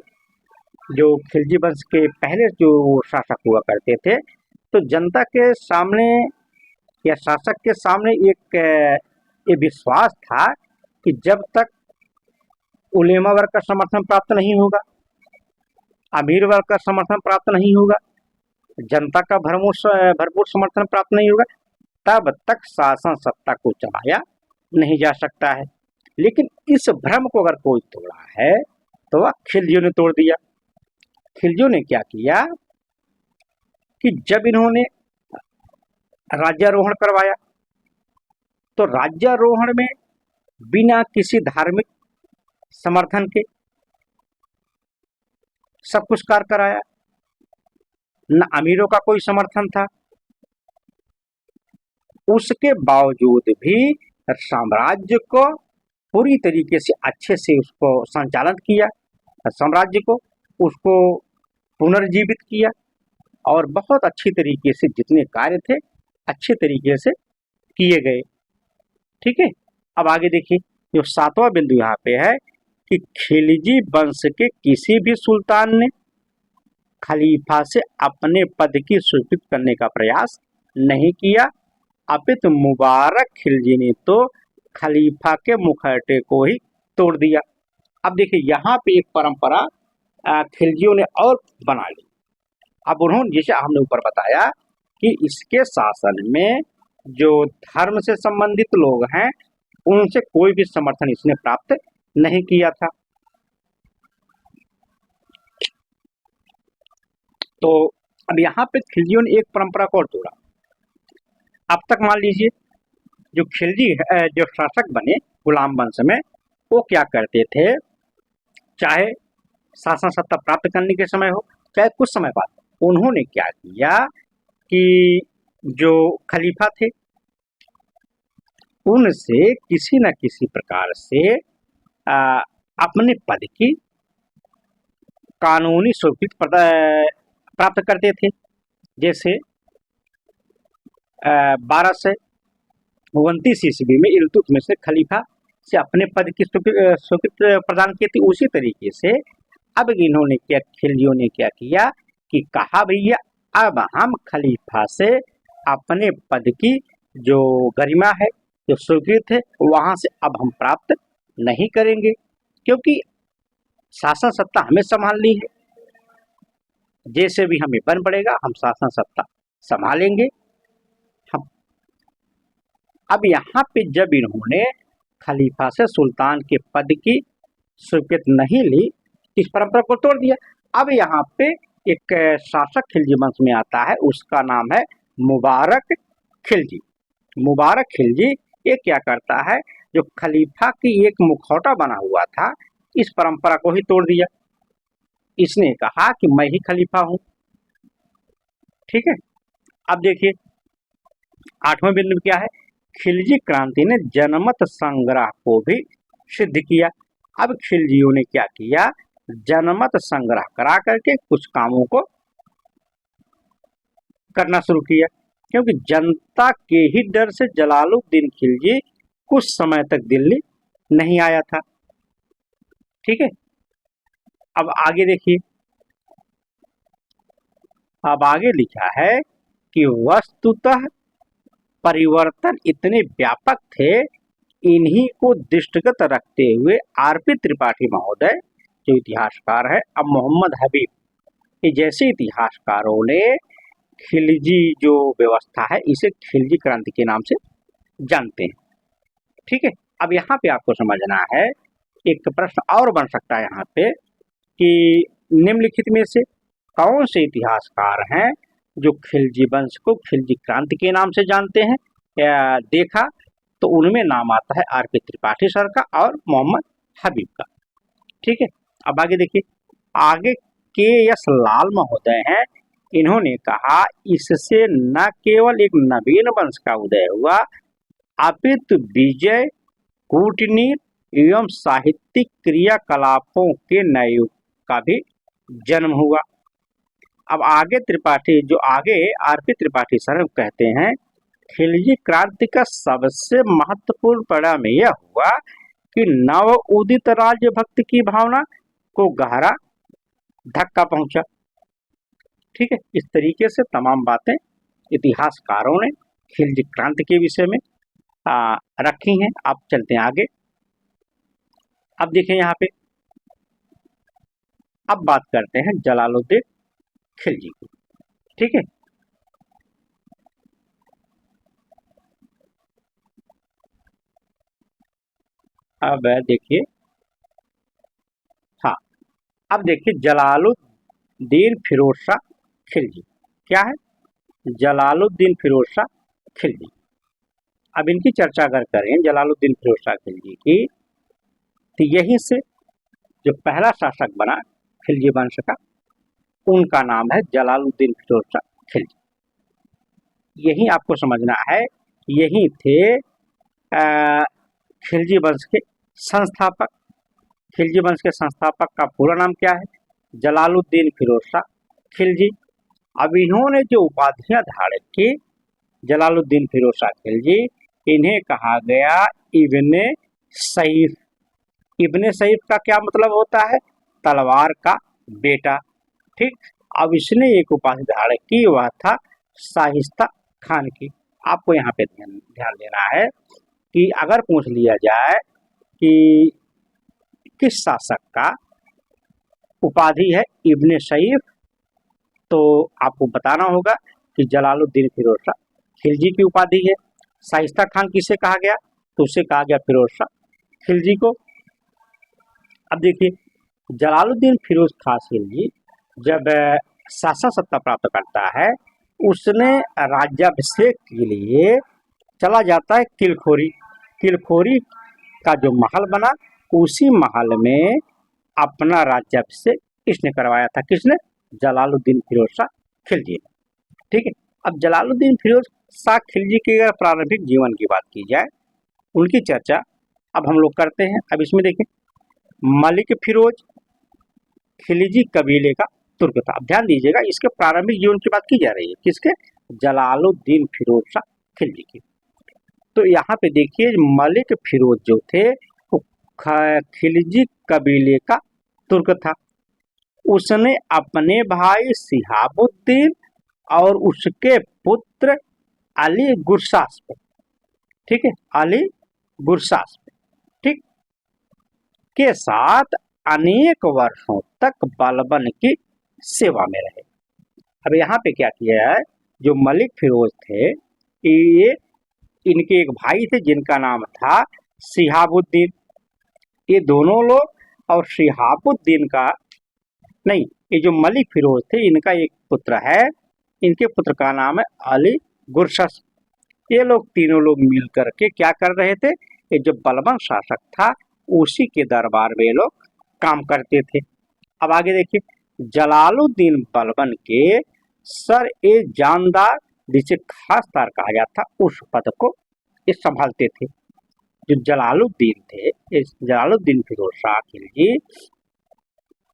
जो खिलजी वंश के पहले जो शासक हुआ करते थे, तो जनता के सामने या शासक के सामने एक ये विश्वास था कि जब तक उलेमा वर्ग का समर्थन प्राप्त नहीं होगा, अमीर वर्ग का समर्थन प्राप्त नहीं होगा, जनता का भरपूर समर्थन प्राप्त नहीं होगा, तब तक शासन सत्ता को चलाया नहीं जा सकता है। लेकिन इस भ्रम को अगर कोई तोड़ा है तो वह खिलजियों ने तोड़ दिया। खिलजियों ने क्या किया कि जब इन्होंने राज्यारोहण करवाया तो राज्यारोहण में बिना किसी धार्मिक समर्थन के सब कुछ कार्य कराया, न अमीरों का कोई समर्थन था। उसके बावजूद भी साम्राज्य को पूरी तरीके से अच्छे से उसको संचालन किया, साम्राज्य को उसको पुनर्जीवित किया और बहुत अच्छी तरीके से जितने कार्य थे अच्छे तरीके से किए गए। ठीक है, अब आगे देखिए, जो 7वां बिंदु यहाँ पे है कि खिलजी वंश के किसी भी सुल्तान ने खलीफा से अपने पद की स्वीकृति करने का प्रयास नहीं किया, अपितु मुबारक खिलजी ने तो खलीफा के मुखौटे को ही तोड़ दिया। अब देखिए, यहाँ पे एक परंपरा खिलजियों ने और बना ली। अब उन्होंने, जैसे हमने ऊपर बताया कि इसके शासन में जो धर्म से संबंधित लोग हैं उनसे कोई भी समर्थन इसने प्राप्त नहीं किया था। तो अब यहाँ पे खिलजियों ने एक परंपरा को और तोड़ा। अब तक मान लीजिए जो खिलजी जो शासक बने गुलाम वंश में, वो क्या करते थे, चाहे शासन सत्ता प्राप्त करने के समय हो चाहे कुछ समय बाद, उन्होंने क्या किया कि जो खलीफा थे उनसे किसी न किसी प्रकार से अपने पद की कानूनी स्वीकृति प्राप्त करते थे। जैसे 1229 ईस्वी में इल्तुतमिश ने खलीफा से अपने पद की स्वीकृति प्रदान की थी। उसी तरीके से अब इन्होंने क्या, खिलजियों ने क्या किया कि कहा भैया अब हम खलीफा से अपने पद की जो गरिमा है, जो स्वीकृति है, वहां से अब हम प्राप्त नहीं करेंगे, क्योंकि शासन सत्ता हमें संभालनी है। जैसे भी हमें बन पड़ेगा हम शासन सत्ता संभालेंगे हम। अब यहाँ पे जब इन्होंने खलीफा से सुल्तान के पद की स्वीकृति नहीं ली, इस परंपरा को तोड़ दिया। अब यहाँ पे एक शासक खिलजी वंश में आता है, उसका नाम है मुबारक खिलजी। मुबारक खिलजी ये क्या करता है, जो खलीफा की एक मुखौटा बना हुआ था, इस परंपरा को ही तोड़ दिया। इसने कहा कि मैं ही खलीफा हूं। ठीक है, अब देखिए 8वां बिंदु क्या है, खिलजी क्रांति ने जनमत संग्रह को भी सिद्ध किया। अब खिलजियों ने क्या किया, जनमत संग्रह करा करके कुछ कामों को करना शुरू किया, क्योंकि जनता के ही डर से जलालुद्दीन खिलजी कुछ समय तक दिल्ली नहीं आया था। ठीक है, अब आगे देखिए, अब आगे लिखा है कि वस्तुतः परिवर्तन इतने व्यापक थे, इन्हीं को दृष्टिगत रखते हुए आरपी त्रिपाठी महोदय जो इतिहासकार है, अब मोहम्मद हबीब, ये जैसे इतिहासकारों ने खिलजी जो व्यवस्था है इसे खिलजी क्रांति के नाम से जानते हैं। ठीक है, अब यहाँ पे आपको समझना है, एक प्रश्न और बन सकता है यहाँ पे कि निम्नलिखित में से कौन से इतिहासकार हैं जो खिलजी वंश को खिलजी क्रांति के नाम से जानते हैं। या देखा तो उनमें नाम आता है आरपी त्रिपाठी सर का और मोहम्मद हबीब का। ठीक है, अब आगे देखिए, आगे के एस लाल महोदय हैं, इन्होंने कहा इससे न केवल एक नवीन वंश का उदय हुआ अपितु विजय, कूटनीति एवं साहित्यिक क्रियाकलापों के नए युग का भी जन्म हुआ। अब आगे त्रिपाठी जो आगे आरपी त्रिपाठी सर कहते हैं, खिलजी क्रांति का सबसे महत्वपूर्ण परिणाम यह हुआ कि नव उदित राज्य भक्ति की भावना को गहरा धक्का पहुंचा। ठीक है, इस तरीके से तमाम बातें इतिहासकारों ने खिलजी क्रांति के विषय में रखी हैं। अब चलते हैं आगे। अब देखें यहाँ पे, अब बात करते हैं जलालुद्दीन खिलजी की। ठीक है, अब देखिए, हाँ, अब देखिए जलालुद्दीन फिरोज शाह खिलजी क्या है, जलालुद्दीन फिरोज शाह खिलजी। अब इनकी चर्चा अगर करें जलालुद्दीन फिरोज शाह खिलजी की, तो यहीं से जो पहला शासक बना खिलजी वंश का, उनका नाम है जलालुद्दीन फिरोज शाह खिलजी। यही आपको समझना है, यही थे खिलजी वंश के संस्थापक। खिलजी वंश के संस्थापक का पूरा नाम क्या है, जलालुद्दीन फिरोज शाह खिलजी। अब इन्होंने जो उपाधियां धारण की जलालुद्दीन फिरोज शाह खिलजी, इन्हें कहा गया इब्ने सैफ। इब्ने सैफ का क्या मतलब होता है, तलवार का बेटा। ठीक, अब इसने एक उपाधि धारण की, वह था शाहिस्ता खान की। आपको यहाँ पे ध्यान देना है कि अगर पूछ लिया जाए कि किस शासक का उपाधि है इब्ने सैफ, तो आपको बताना होगा कि जलालुद्दीन फिरोज शाह खिलजी की उपाधि है। शाइस्ता खान किसे कहा गया, तो उसे कहा गया फिरोज शाह खिलजी को। अब देखिए, जलालुद्दीन फिरोज खान खिलजी जब शासन सत्ता प्राप्त करता है, उसने राज्याभिषेक के लिए चला जाता है किलखोरी। किलखोरी का जो महल बना, उसी महल में अपना राज्याभिषेक इसने करवाया था। किसने, जलालुद्दीन फिरोज शाह खिलजी ने। ठीक है, अब जलालुद्दीन फिरोज शाह खिलजी के अगर प्रारंभिक जीवन की बात की जाए, उनकी चर्चा अब हम लोग करते हैं। अब इसमें देखें, मलिक फिरोज खिलजी कबीले का तुर्क था। अब ध्यान दीजिएगा, इसके प्रारंभिक जीवन की बात की जा रही है, किसके, जलालुद्दीन फिरोज शाह खिलजी की। तो यहाँ पे देखिए, मलिक फिरोज जो थे वो खिलजी कबीले का तुर्क था। उसने अपने भाई शिहाबुद्दीन और उसके पुत्र अली गुरसास पे, ठीक है, अली गुरसास पे, ठीक, के साथ अनेक वर्षों तक बलबन की सेवा में रहे। अब यहाँ पे क्या किया है, जो मलिक फिरोज थे, ये इनके एक भाई थे जिनका नाम था शिहाबुद्दीन। ये दोनों लोग, और शिहाबुद्दीन का नहीं, ये जो मलिक फिरोज थे, इनका एक पुत्र है, इनके पुत्र का नाम है अली गुरशस। ये लोग तीनों लोग मिल करके क्या कर रहे थे, ये जो बलबन शासक था उसी के दरबार में ये लोग काम करते थे। अब आगे देखिए, जलालुद्दीन बलबन के सर ए जानदार, जिसे खास तार कहा जाता, उस पद को ये संभालते थे। जो जलालुद्दीन थे, जलालुद्दीन फिरोज शाह खिलजी,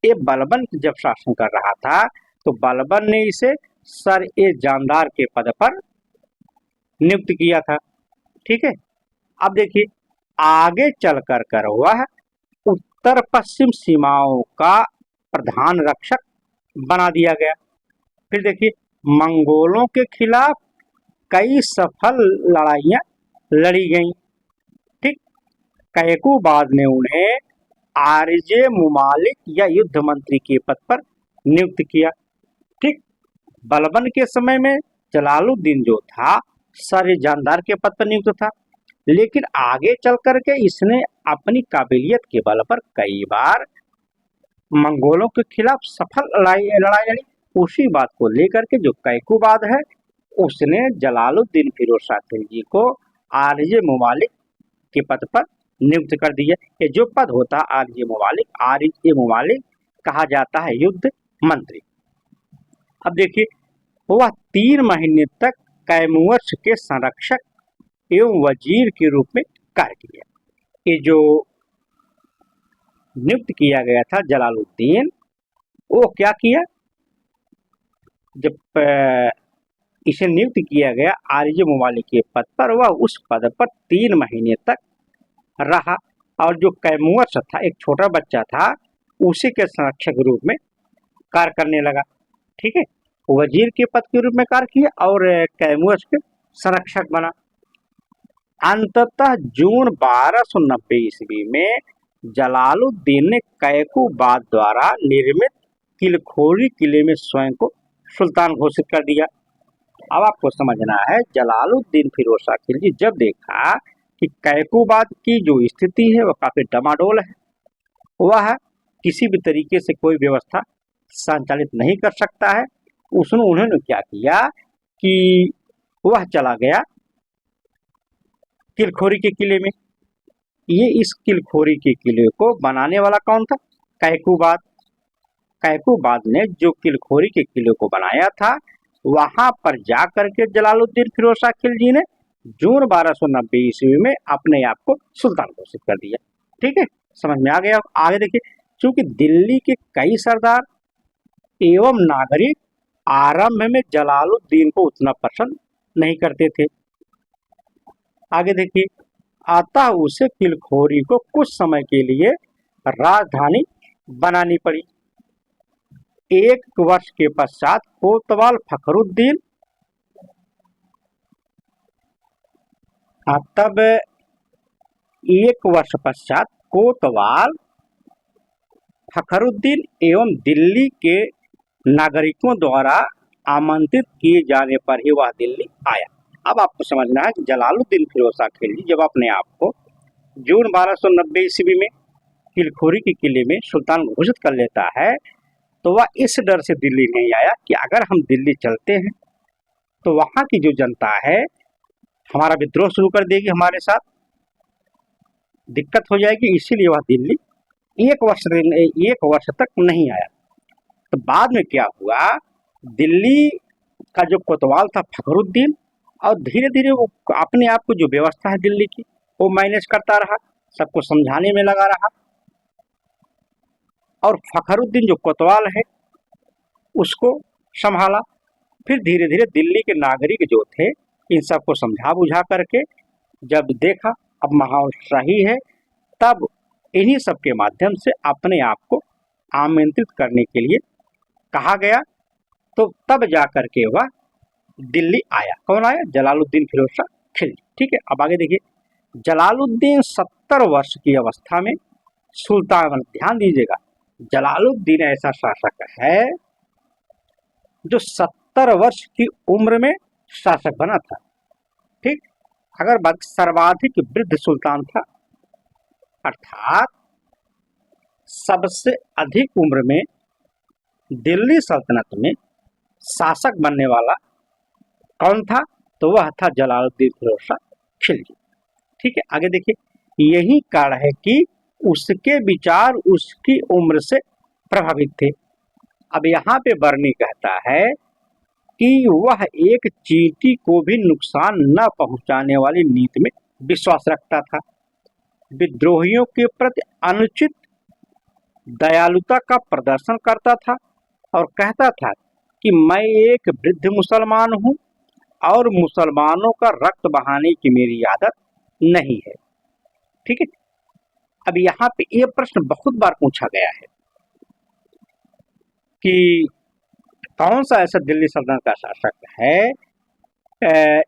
ये बलबन जब शासन कर रहा था, तो बलबन ने इसे सर ए जानदार के पद पर नियुक्त किया था। ठीक है, अब देखिए, आगे चलकर कर वह उत्तर पश्चिम सीमाओं का प्रधान रक्षक बना दिया गया। फिर देखिए, मंगोलों के खिलाफ कई सफल लड़ाइयां लड़ी गईं। ठीक, कैकूबाद ने उन्हें आरजे मुमालिक या युद्ध मंत्री के पद पर नियुक्त किया। ठीक, बलबन के समय में जलालुद्दीन जो था सर जानदार के पद पर नियुक्त था, लेकिन आगे चल करके इसने अपनी काबिलियत के बल पर कई बार मंगोलों के खिलाफ सफल लड़ाई लड़ी। उसी बात को लेकर के जो कैकूबाद है उसने जलालुद्दीन फिरोज शाह खिलजी को आरजे मुमालिक के पद पर नियुक्त कर दिया। ये जो पद होता है आरजे मुमालिक कहा जाता है युद्ध मंत्री। अब देखिए, वह 3 महीने तक कैमूर्स के संरक्षक एवं वजीर के रूप में कार्य किया। ये जो नियुक्त किया गया था जलालुद्दीन, वो क्या किया, जब इसे नियुक्त किया गया आरजे मुमालिक के पद पर, वह उस पद पर 3 महीने तक रहा और जो कैमूर्स था, एक छोटा बच्चा था, उसी के संरक्षक के रूप में कार्य करने लगा। ठीक है, वजीर के पद के रूप में कार्य किया और कैमूर्स के संरक्षक बना। अंततः जून 1290 ईस्वी में जलालुद्दीन ने कैकूबाद द्वारा निर्मित किलखोरी किले में स्वयं को सुल्तान घोषित कर दिया। अब आपको समझना है, जलालुद्दीन फिरोज शाह खिलजी जब देखा कि कैकूबाद की जो स्थिति है वह काफी डमाडोल है, वह किसी भी तरीके से कोई व्यवस्था संचालित नहीं कर सकता है, उन्होंने क्या किया कि वह चला गया किलखोरी के किले में। ये इस किलखोरी के किले को बनाने वाला कौन था? कैकूबाद। कैकूबाद ने जो किलखोरी के किले को बनाया था, वहां पर जाकर के जलालुद्दीन फिरोज शाह खिलजी ने जून 1290 ईस्वी में अपने आप को सुल्तान घोषित कर दिया। ठीक है, समझ में आ गया। आगे देखिए, चूंकि दिल्ली के कई सरदार एवं नागरिक आरंभ में जलालुद्दीन को उतना पसंद नहीं करते थे। आगे देखिए, अतः उसे किलखोरी को कुछ समय के लिए राजधानी बनानी पड़ी। 1 वर्ष के पश्चात कोतवाल फखरुद्दीन, तब 1 वर्ष पश्चात कोतवाल फखरुद्दीन एवं दिल्ली के नागरिकों द्वारा आमंत्रित किए जाने पर ही वह दिल्ली आया। अब आपको समझना है कि जलालुद्दीन फिरोज शाह खिलजी जब अपने आप को जून 1290 ईस्वी में किलखोरी के किले में सुल्तान घोषित कर लेता है, तो वह इस डर से दिल्ली नहीं आया कि अगर हम दिल्ली चलते हैं तो वहां की जो जनता है हमारा विद्रोह शुरू कर देगी, हमारे साथ दिक्कत हो जाएगी, इसीलिए वह दिल्ली 1 वर्ष तक नहीं आया। तो बाद में क्या हुआ, दिल्ली का जो कोतवाल था फखरुद्दीन, और धीरे धीरे वो अपने आप को जो व्यवस्था है दिल्ली की वो मैनेज करता रहा, सबको समझाने में लगा रहा, और फखरुद्दीन जो कोतवाल है उसको संभाला। फिर धीरे धीरे दिल्ली के नागरिक जो थे इन सबको समझा बुझा करके जब देखा अब माहौल सही है, तब इन्हीं सब के माध्यम से अपने आप को आमंत्रित करने के लिए कहा गया। तो तब जा करके वह दिल्ली आया। कौन आया? जलालुद्दीन फिरोज शाह खिलजी। ठीक है, अब आगे देखिए, जलालुद्दीन 70 वर्ष की अवस्था में सुल्तान, ध्यान दीजिएगा, जलालुद्दीन ऐसा शासक है जो 70 वर्ष की उम्र में शासक बना था। ठीक, अगर बात सर्वाधिक वृद्ध सुल्तान था, अर्थात सबसे अधिक उम्र में दिल्ली सल्तनत में शासक बनने वाला कौन था? तो वह था जलालुद्दीन फिरोज शाह खिलजी। ठीक है, आगे देखिए, यही कारण है कि उसके विचार उसकी उम्र से प्रभावित थे। अब यहाँ पे बर्नी कहता है कि वह एक चींटी को भी नुकसान न पहुंचाने वाली नीति में विश्वास रखता था, विद्रोहियों के प्रति अनुचित दयालुता का प्रदर्शन करता था और कहता था कि मैं एक वृद्ध मुसलमान हूँ और मुसलमानों का रक्त बहाने की मेरी आदत नहीं है। ठीक है, अब यहाँ पे ये प्रश्न बहुत बार पूछा गया है कि कौन सा ऐसा दिल्ली सल्तनत का शासक है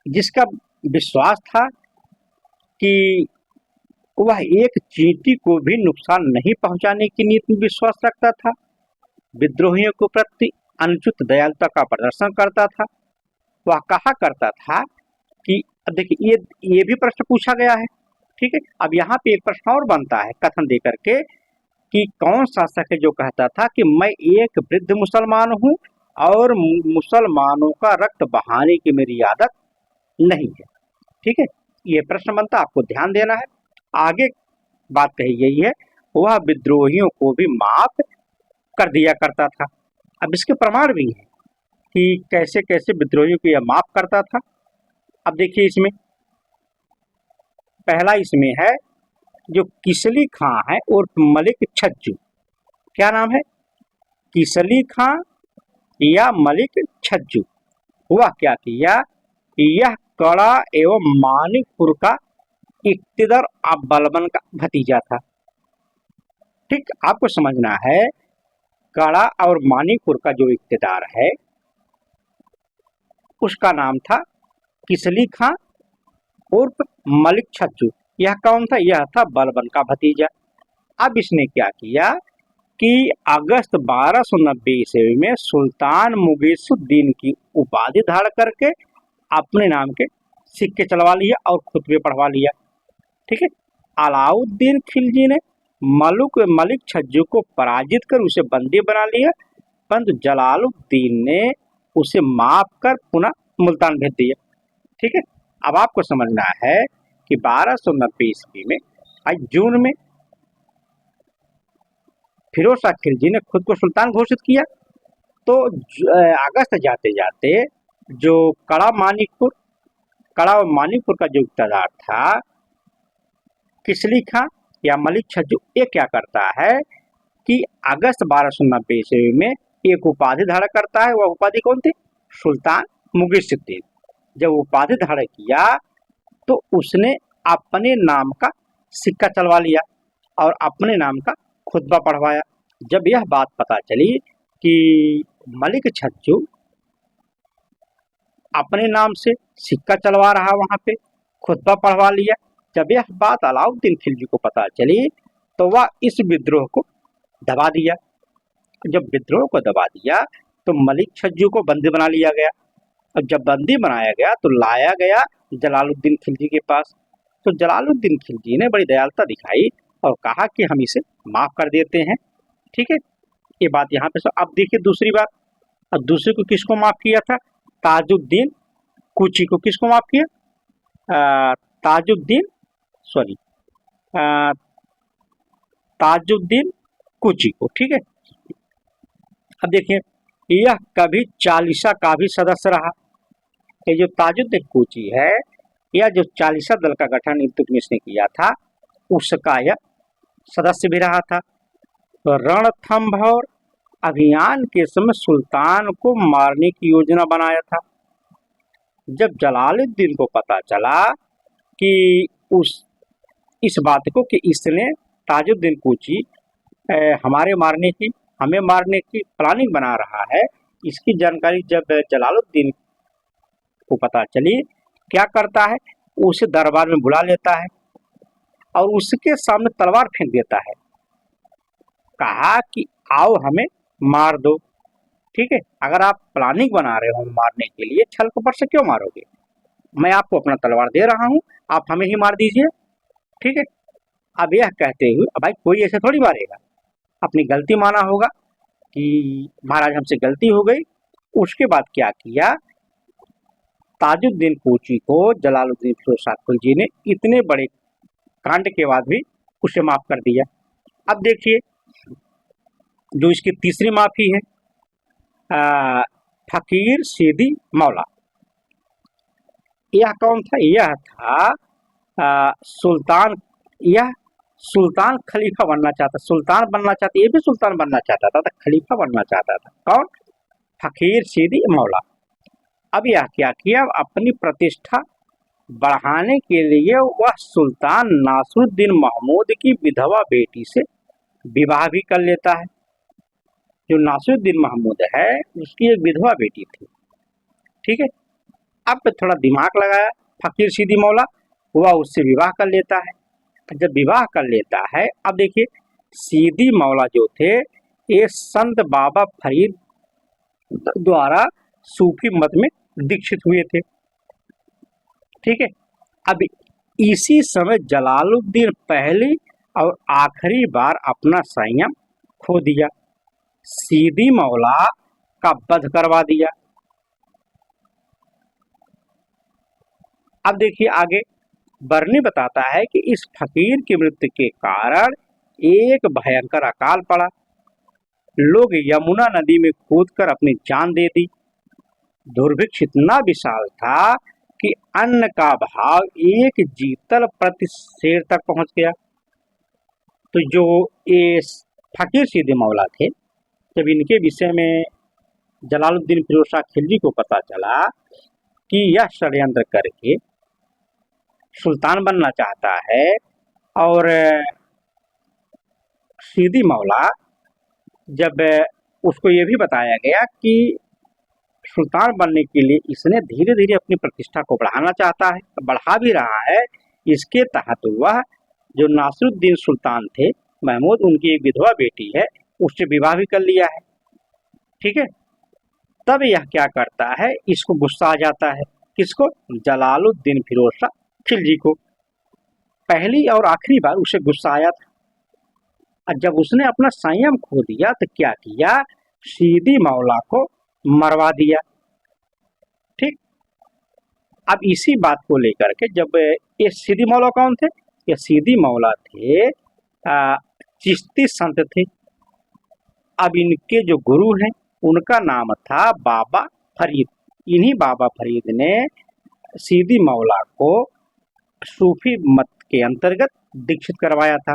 जिसका विश्वास था कि वह एक चींटी को भी नुकसान नहीं पहुंचाने की नीति में विश्वास रखता था, विद्रोहियों के प्रति अनुचित दयालुता का प्रदर्शन करता था। वह कहा करता था कि अब देखिए ये भी प्रश्न पूछा गया है, ठीक है। अब यहाँ पे एक प्रश्न और बनता है कथन दे करके कि कौन शासक है जो कहता था कि मैं एक वृद्ध मुसलमान हूँ और मुसलमानों का रक्त बहाने की मेरी आदत नहीं है, ठीक है। ये प्रश्न बनता, आपको ध्यान देना है। आगे बात कही गई है, वह विद्रोहियों को भी माफ कर दिया करता था। अब इसके प्रमाण भी हैं कि कैसे कैसे विद्रोहियों को यह माफ करता था। अब देखिए इसमें पहला इसमें है जो किसली खां है और मलिक छज्जू। क्या नाम है? किसली खां या मलिक छज्जू। वह क्या किया? यह कड़ा एवं मानिकपुर का इक्तिदर बलबन का भतीजा था। ठीक, आपको समझना है कड़ा और मानिकपुर का जो इक्तिदार है उसका नाम था किसली खां और मलिक छज्जू। यह कौन था? यह था बलबन का भतीजा। अब इसने क्या किया कि अगस्त 1290 ईस्वी में सुल्तान मुगीसुद्दीन की उपाधि धारण करके अपने नाम के सिक्के चलवा लिए और खुतबे पढ़वा लिया, ठीक है। अलाउद्दीन खिलजी ने मलिक छज्जू को पराजित कर उसे बंदी बना लिया, परंतु जलालुद्दीन ने उसे माफ कर पुनः मुल्तान भेज दिया, ठीक है। अब आपको समझना है कि 1290 ईस्वी में आज जून में फिरोज शाह खिलजी ने खुद को सुल्तान घोषित किया। तो अगस्त जाते जाते जो कड़ा और मानिकपुर का जो इक़्तिदार था किसली खां या मलिक छज्जू, ये क्या करता है कि अगस्त 1290 ईस्वी में एक उपाधि धारण करता है। वह उपाधि कौन थी? सुल्तान मुगीसुद्दीन। जब उपाधि धारण किया तो उसने अपने नाम का सिक्का चलवा लिया और अपने नाम का खुतबा पढ़वाया। जब यह बात पता चली कि मलिक छज्जू अपने नाम से सिक्का चलवा रहा, वहां पे खुतबा पढ़वा लिया, जब यह बात अलाउद्दीन खिलजी को पता चली तो वह इस विद्रोह को दबा दिया। जब विद्रोह को दबा दिया तो मलिक छज्जू को बंदी बना लिया गया। और जब बंदी बनाया गया तो लाया गया जलालुद्दीन खिलजी के पास। तो जलालुद्दीन खिलजी ने बड़ी दयालुता दिखाई और कहा कि हम इसे माफ कर देते हैं, ठीक है। ये बात यहाँ पे। अब देखिए दूसरी बात, अब दूसरे को किसको माफ किया था? ताजुद्दीन कूची को। किसको माफ किया? ताजुद्दीन कूची को, ठीक है। अब देखिए यह कभी चालीसा का भी सदस्य रहा। ये जो ताजुद्दीन कूची है, यह जो चालीसा दल का गठन इल्तुतमिश ने किया था उसका यह सदस्य भी रहा था। तो रणथंभौर अभियान के समय सुल्तान को मारने की योजना बनाया था। जब जलालुद्दीन को पता चला कि इस बात को कि इसने ताजुद्दीन कूची हमें मारने की प्लानिंग बना रहा है, इसकी जानकारी जब जलालुद्दीन को पता चली, क्या करता है? उसे दरबार में बुला लेता है और उसके सामने तलवार फेंक देता है। कहा कि आओ हमें मार दो, ठीक है। अगर आप प्लानिंग बना रहे हो मारने के लिए, छल कपट से क्यों मारोगे? मैं आपको अपना तलवार दे रहा हूं, आप हमें ही मार दीजिए, ठीक है। अब यह कहते हुए, भाई कोई ऐसे थोड़ी मारेगा, अपनी गलती माना होगा कि महाराज हमसे गलती हो गई। उसके बाद क्या किया? ताजुद्दीन कूची को जलालुद्दीन फिरोज शाह खिलजी ने इतने बड़े कांड के बाद भी उसे माफ कर दिया। अब देखिए जो इसकी तीसरी माफी है, फकीर सीदी मौला। यह कौन था? यह था सुल्तान खलीफा बनना चाहता, ये भी सुल्तान बनना चाहता था, खलीफा बनना चाहता था। कौन? फकीर सीदी मौला। अब यह क्या किया? अपनी प्रतिष्ठा बढ़ाने के लिए वह सुल्तान नासरुद्दीन महमूद की विधवा बेटी से विवाह भी कर लेता है। जो नासरुद्दीन महमूद है उसकी एक विधवा बेटी थी, ठीक है। अब थोड़ा दिमाग लगाया फकीर सीदी मौला, वह उससे विवाह कर लेता है। जब विवाह कर लेता है, अब देखिए सीदी मौला जो थे ये संत बाबा फरीद द्वारा सूफी मत में दीक्षित हुए थे। ठीक है, अब इसी समय जलालुद्दीन पहली और आखिरी बार अपना संयम खो दिया, सीदी मौला का वध करवा दिया। अब देखिए आगे बरनी बताता है कि इस फकीर की मृत्यु के कारण एक भयंकर अकाल पड़ा। लोग यमुना नदी में कूदकर अपनी जान दे दी। दुर्भिक्ष इतना विशाल था कि अन्न का भाव एक जीतल प्रति शेर तक पहुंच गया। तो जो ये फकीर सीदी मौला थे, जब इनके विषय में जलालुद्दीन फिरोज शाह खिलजी को पता चला कि यह षड्यंत्र करके सुल्तान बनना चाहता है, और सीदी मौला जब उसको ये भी बताया गया कि सुल्तान बनने के लिए इसने धीरे धीरे अपनी प्रतिष्ठा को बढ़ाना चाहता है, बढ़ा भी रहा है। इसके तहत वह जो नासिरुद्दीन सुल्तान थे महमूद, उनकी एक विधवा बेटी है, उससे विवाह भी कर लिया है। ठीक है, तब यह क्या करता है, इसको गुस्सा आ जाता है। किसको? जलालुद्दीन फिरोज शाह खिलजी को। पहली और आखिरी बार उसे गुस्सा आया था, और जब उसने अपना संयम खो दिया तो क्या किया, सीदी मौला को मरवा दिया। ठीक, अब इसी बात को लेकर के जब ये सीदी मौला कौन थे, ये सीदी मौला थे चिश्ती संत थे। अब इनके जो गुरु हैं उनका नाम था बाबा फरीद। इन्हीं बाबा फरीद ने सीदी मौला को सूफी मत के अंतर्गत दीक्षित करवाया था।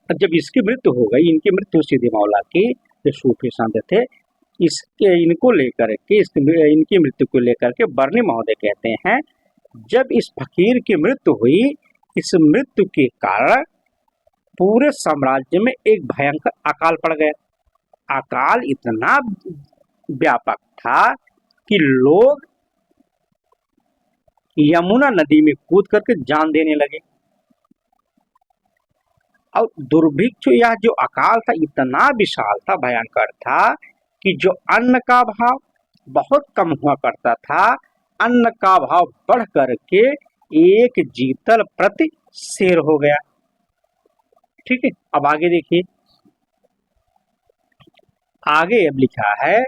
जब इसकी मृत्यु हो गई, इनकी मृत्यु सीदी मौला की, जो सूफी संत थे, इनको लेकर के इनकी मृत्यु को लेकर के बरनी महोदय कहते हैं, जब इस फकीर की मृत्यु हुई, इस मृत्यु के कारण पूरे साम्राज्य में एक भयंकर अकाल पड़ गया। अकाल इतना व्यापक था कि लोग यमुना नदी में कूद करके जान देने लगे। और दुर्भिक्ष, यह जो अकाल था इतना विशाल था, भयंकर था कि जो अन्न का भाव बहुत कम हुआ करता था, अन्न का भाव बढ़ करके एक जीतल प्रति शेर हो गया। ठीक है, अब आगे देखिए, आगे अब लिखा है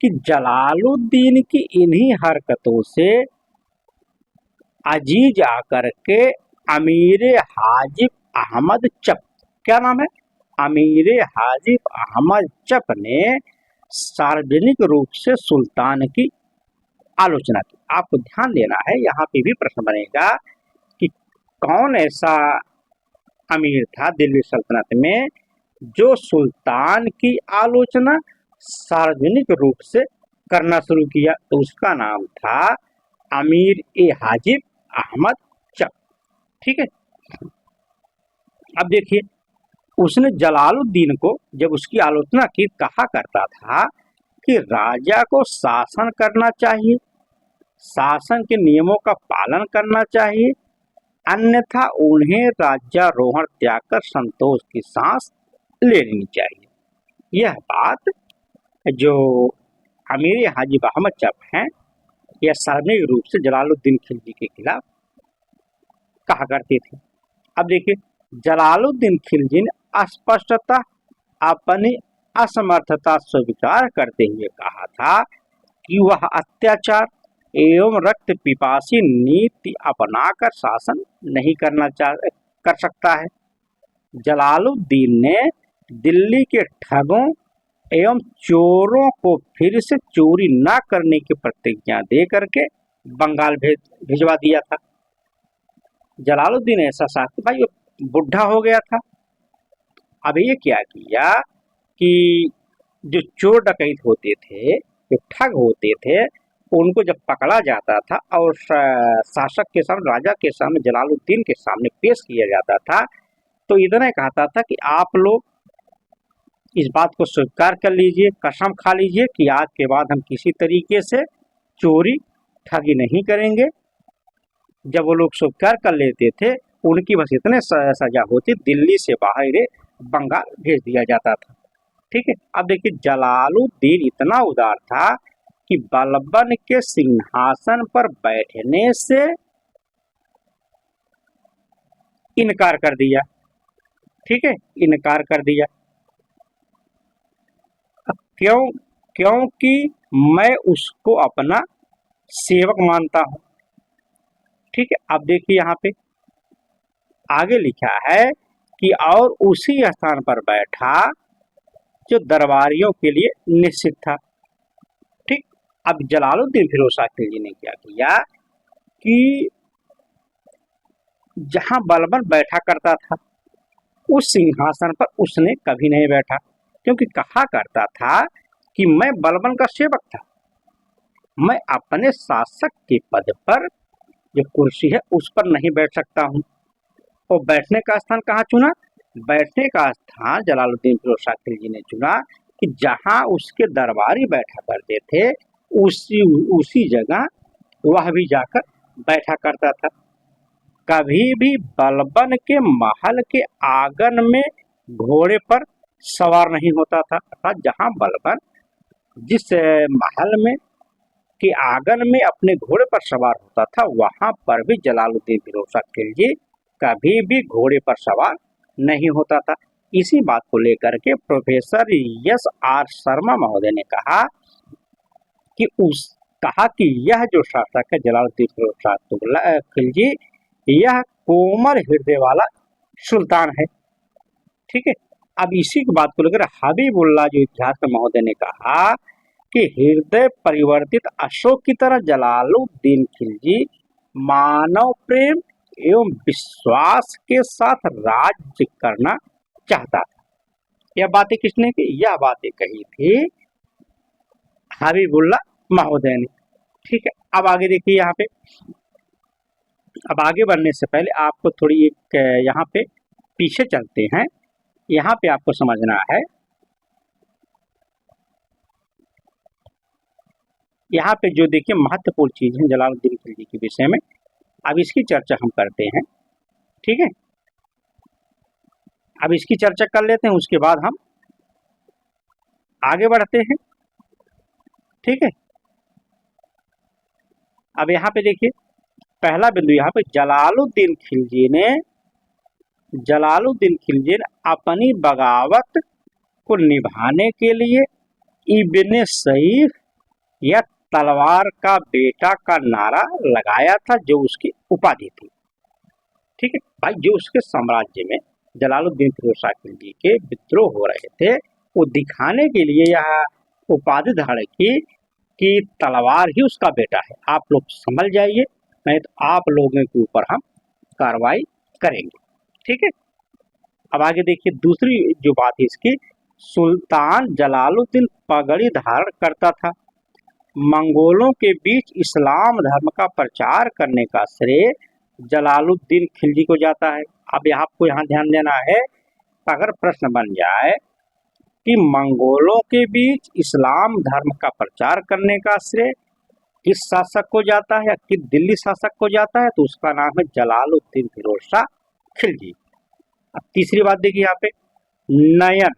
कि जलालुद्दीन की इन्हीं हरकतों से अजीज आकर के अमीर हाजिब अहमद चप, क्या नाम है, अमीर हाजिब अहमद चप ने सार्वजनिक रूप से सुल्तान की आलोचना की। आपको ध्यान देना है, यहाँ पे भी प्रश्न बनेगा कि कौन ऐसा अमीर था दिल्ली सल्तनत में जो सुल्तान की आलोचना सार्वजनिक रूप से करना शुरू किया। तो उसका नाम था अमीर ए हाजिब अहमद चक। ठीक है, अब देखिए, उसने जलालुद्दीन को जब उसकी आलोचना की, कहा करता था कि राजा को शासन करना चाहिए, शासन के नियमों का पालन करना चाहिए, अन्यथा उन्हें राज्यारोहण त्याग कर संतोष की सांस ले लेनी चाहिए। यह बात जो अमीर हाजिब अहमद चप हैं, यह सार्वजनिक रूप से जलालुद्दीन खिलजी के खिलाफ कहा करते थे। अब देखिए, जलालुद्दीन खिलजी ने स्पष्टता अपनी असमर्थता स्वीकार करते हुए कहा था कि वह अत्याचार एवं रक्त पिपासी नीति अपनाकर शासन नहीं कर सकता है। जलालुद्दीन ने दिल्ली के ठगों एवं चोरों को फिर से चोरी न करने की प्रतिज्ञा दे करके बंगाल भिजवा दिया था। जलालुद्दीन ऐसा शासक, भाई बुढ़ा हो गया था। अब ये क्या किया कि जो चोर डकैत होते थे, जो ठग होते थे, उनको जब पकड़ा जाता था और शासक के सामने, राजा के सामने, जलालुद्दीन के सामने पेश किया जाता था, तो इतना कहता था कि आप लोग इस बात को स्वीकार कर लीजिए, कसम खा लीजिए कि आज के बाद हम किसी तरीके से चोरी ठगी नहीं करेंगे। जब वो लोग स्वीकार कर लेते थे, उनकी बस इतने सजा होती, दिल्ली से बाहर बंगाल भेज दिया जाता था। ठीक है, अब देखिए जलालुद्दीन इतना उदार था कि बलबन के सिंहासन पर बैठने से इनकार कर दिया। ठीक है, इनकार कर दिया। क्यों? क्योंकि मैं उसको अपना सेवक मानता हूं। ठीक है, अब देखिए यहाँ पे आगे लिखा है कि और उसी स्थान पर बैठा जो दरबारियों के लिए निश्चित था। ठीक, अब जलालुद्दीन फिरोज शाह खिलजी ने क्या किया कि जहां बलबन बैठा करता था उस सिंहासन पर उसने कभी नहीं बैठा, क्योंकि कहा करता था कि मैं बलबन का सेवक था, मैं अपने शासक के पद पर जो कुर्सी है उस पर नहीं बैठ सकता हूँ। और बैठने का स्थान कहाँ चुना? बैठने का स्थान जलालुद्दीन फिरोज शाह खिलजी ने चुना कि जहां उसके दरबारी बैठा करते थे उसी उसी जगह वह भी जाकर बैठा करता था। कभी भी बलबन के महल के आंगन में घोड़े पर सवार नहीं होता था, अर्थात जहां बलबन जिस महल में के आंगन में अपने घोड़े पर सवार होता था, वहां पर भी जलालुद्दीन फिरोज शाह खिलजी कभी भी घोड़े पर सवार नहीं होता था। इसी बात को लेकर के प्रोफेसर एस आर शर्मा महोदय ने कहा कि यह जो शासक है जलालुद्दीन फिरोज शाह खिलजी, यह कोमल हृदय वाला सुल्तान है। ठीक है, अब इसी की बात को लेकर हबीबुल्लाह जो इतिहास महोदय ने कहा कि हृदय परिवर्तित अशोक की तरह जलालुद्दीन खिलजी मानव प्रेम एवं विश्वास के साथ राज्य करना चाहता था। यह बातें किसने की? यह बातें कही थी हबीबुल्लाह महोदय ने। ठीक है, अब आगे देखिए यहाँ पे, अब आगे बढ़ने से पहले आपको थोड़ी एक यहाँ पे पीछे चलते हैं। यहाँ पे आपको समझना है, यहाँ पे जो देखिए महत्वपूर्ण चीज है जलालुद्दीन खिलजी के विषय में, अब इसकी चर्चा हम करते हैं। ठीक है, अब इसकी चर्चा कर लेते हैं, उसके बाद हम आगे बढ़ते हैं। ठीक है, अब यहाँ पे देखिए पहला बिंदु, यहाँ पे जलालुद्दीन खिलजी ने अपनी बगावत को निभाने के लिए इब्ने सईफ या तलवार का बेटा का नारा लगाया था, जो उसकी उपाधि थी। ठीक है भाई, जो उसके साम्राज्य में जलालुद्दीन फिरोज शाह खिलजी के विद्रोह हो रहे थे, वो दिखाने के लिए यह उपाधि धारण की कि तलवार ही उसका बेटा है। आप लोग समझ जाइए, नहीं तो आप लोगों के ऊपर हम कार्रवाई करेंगे। ठीक है, अब आगे देखिए दूसरी जो बात है इसकी, सुल्तान जलालुद्दीन पगड़ी धारण करता था। मंगोलों के बीच इस्लाम धर्म का प्रचार करने का श्रेय जलालुद्दीन खिलजी को जाता है। अब आपको यहाँ ध्यान देना है, अगर प्रश्न बन जाए कि मंगोलों के बीच इस्लाम धर्म का प्रचार करने का श्रेय किस शासक को जाता है या किस दिल्ली शासक को जाता है, तो उसका नाम है जलालुद्दीन फिरोज शाह खिलजी। अब तीसरी बात देखिए यहाँ पे, नयन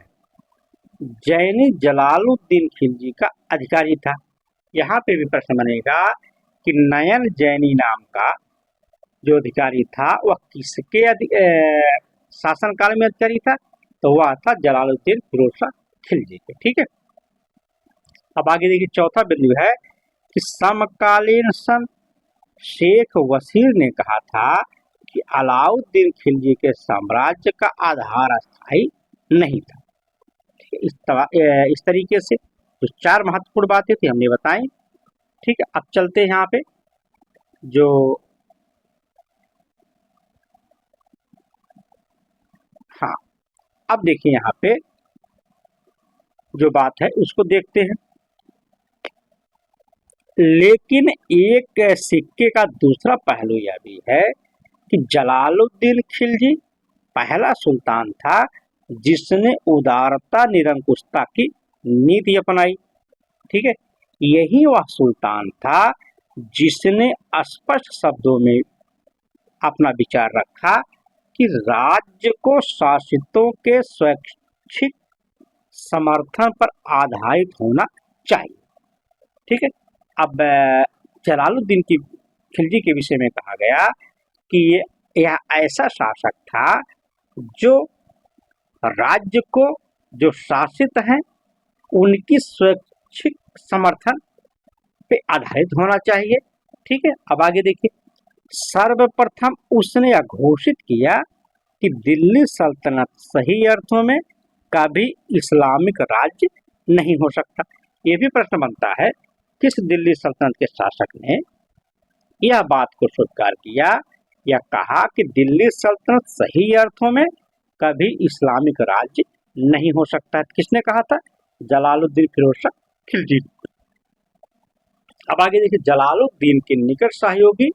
जैनी जलालुद्दीन खिलजी का अधिकारी था। यहाँ पे भी प्रश्न बनेगा कि नयन जैनी नाम का जो अधिकारी था वह किसके शासनकाल में अधिकारी था, तो वह था जलालुद्दीन फिरोज शाह खिलजी के। ठीक है, अब आगे देखिए चौथा बिंदु है कि समकालीन सन शेख वसीर ने कहा था कि अलाउद्दीन खिलजी के साम्राज्य का आधार अस्थायी नहीं था। इस तरीके से तो चार महत्वपूर्ण बातें थी हमने बताई। ठीक है, अब चलते हैं यहाँ पे जो हाँ, अब देखिए यहाँ पे जो बात है उसको देखते हैं। लेकिन एक सिक्के का दूसरा पहलू यह भी है कि जलालुद्दीन खिलजी पहला सुल्तान था जिसने उदारता निरंकुशता की नीति अपनाई। ठीक है, यही वह सुल्तान था जिसने स्पष्ट शब्दों में अपना विचार रखा कि राज्य को शासितों के स्वैच्छिक समर्थन पर आधारित होना चाहिए। ठीक है। अब जलालुद्दीन की खिलजी के विषय में कहा गया कि यह ऐसा शासक था जो राज्य को जो शासित हैं उनकी स्वैच्छिक समर्थन पे आधारित होना चाहिए। ठीक है। अब आगे देखिए, सर्वप्रथम उसने यह घोषित किया कि दिल्ली सल्तनत सही अर्थों में कभी इस्लामिक राज्य नहीं हो सकता। ये भी प्रश्न बनता है, किस दिल्ली सल्तनत के शासक ने यह बात को स्वीकार किया या कहा कि दिल्ली सल्तनत सही अर्थों में कभी इस्लामिक राज्य नहीं हो सकता। किसने कहा था? जलालुद्दीन फिरोज शाह खिलजी। अब आगे देखिए, जलालुद्दीन के निकट सहयोगी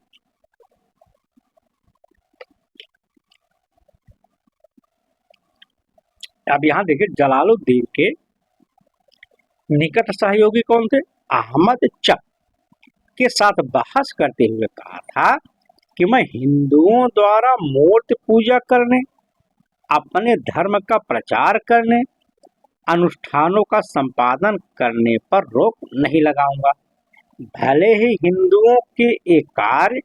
अब यहाँ देखिए, जलालुद्दीन के निकट सहयोगी कौन थे? अहमद चक के साथ बहस करते हुए कहा था कि मैं हिंदुओं द्वारा मूर्ति पूजा करने, अपने धर्म का प्रचार करने, अनुष्ठानों का संपादन करने पर रोक नहीं लगाऊंगा, भले ही हिंदुओं के एक कार्य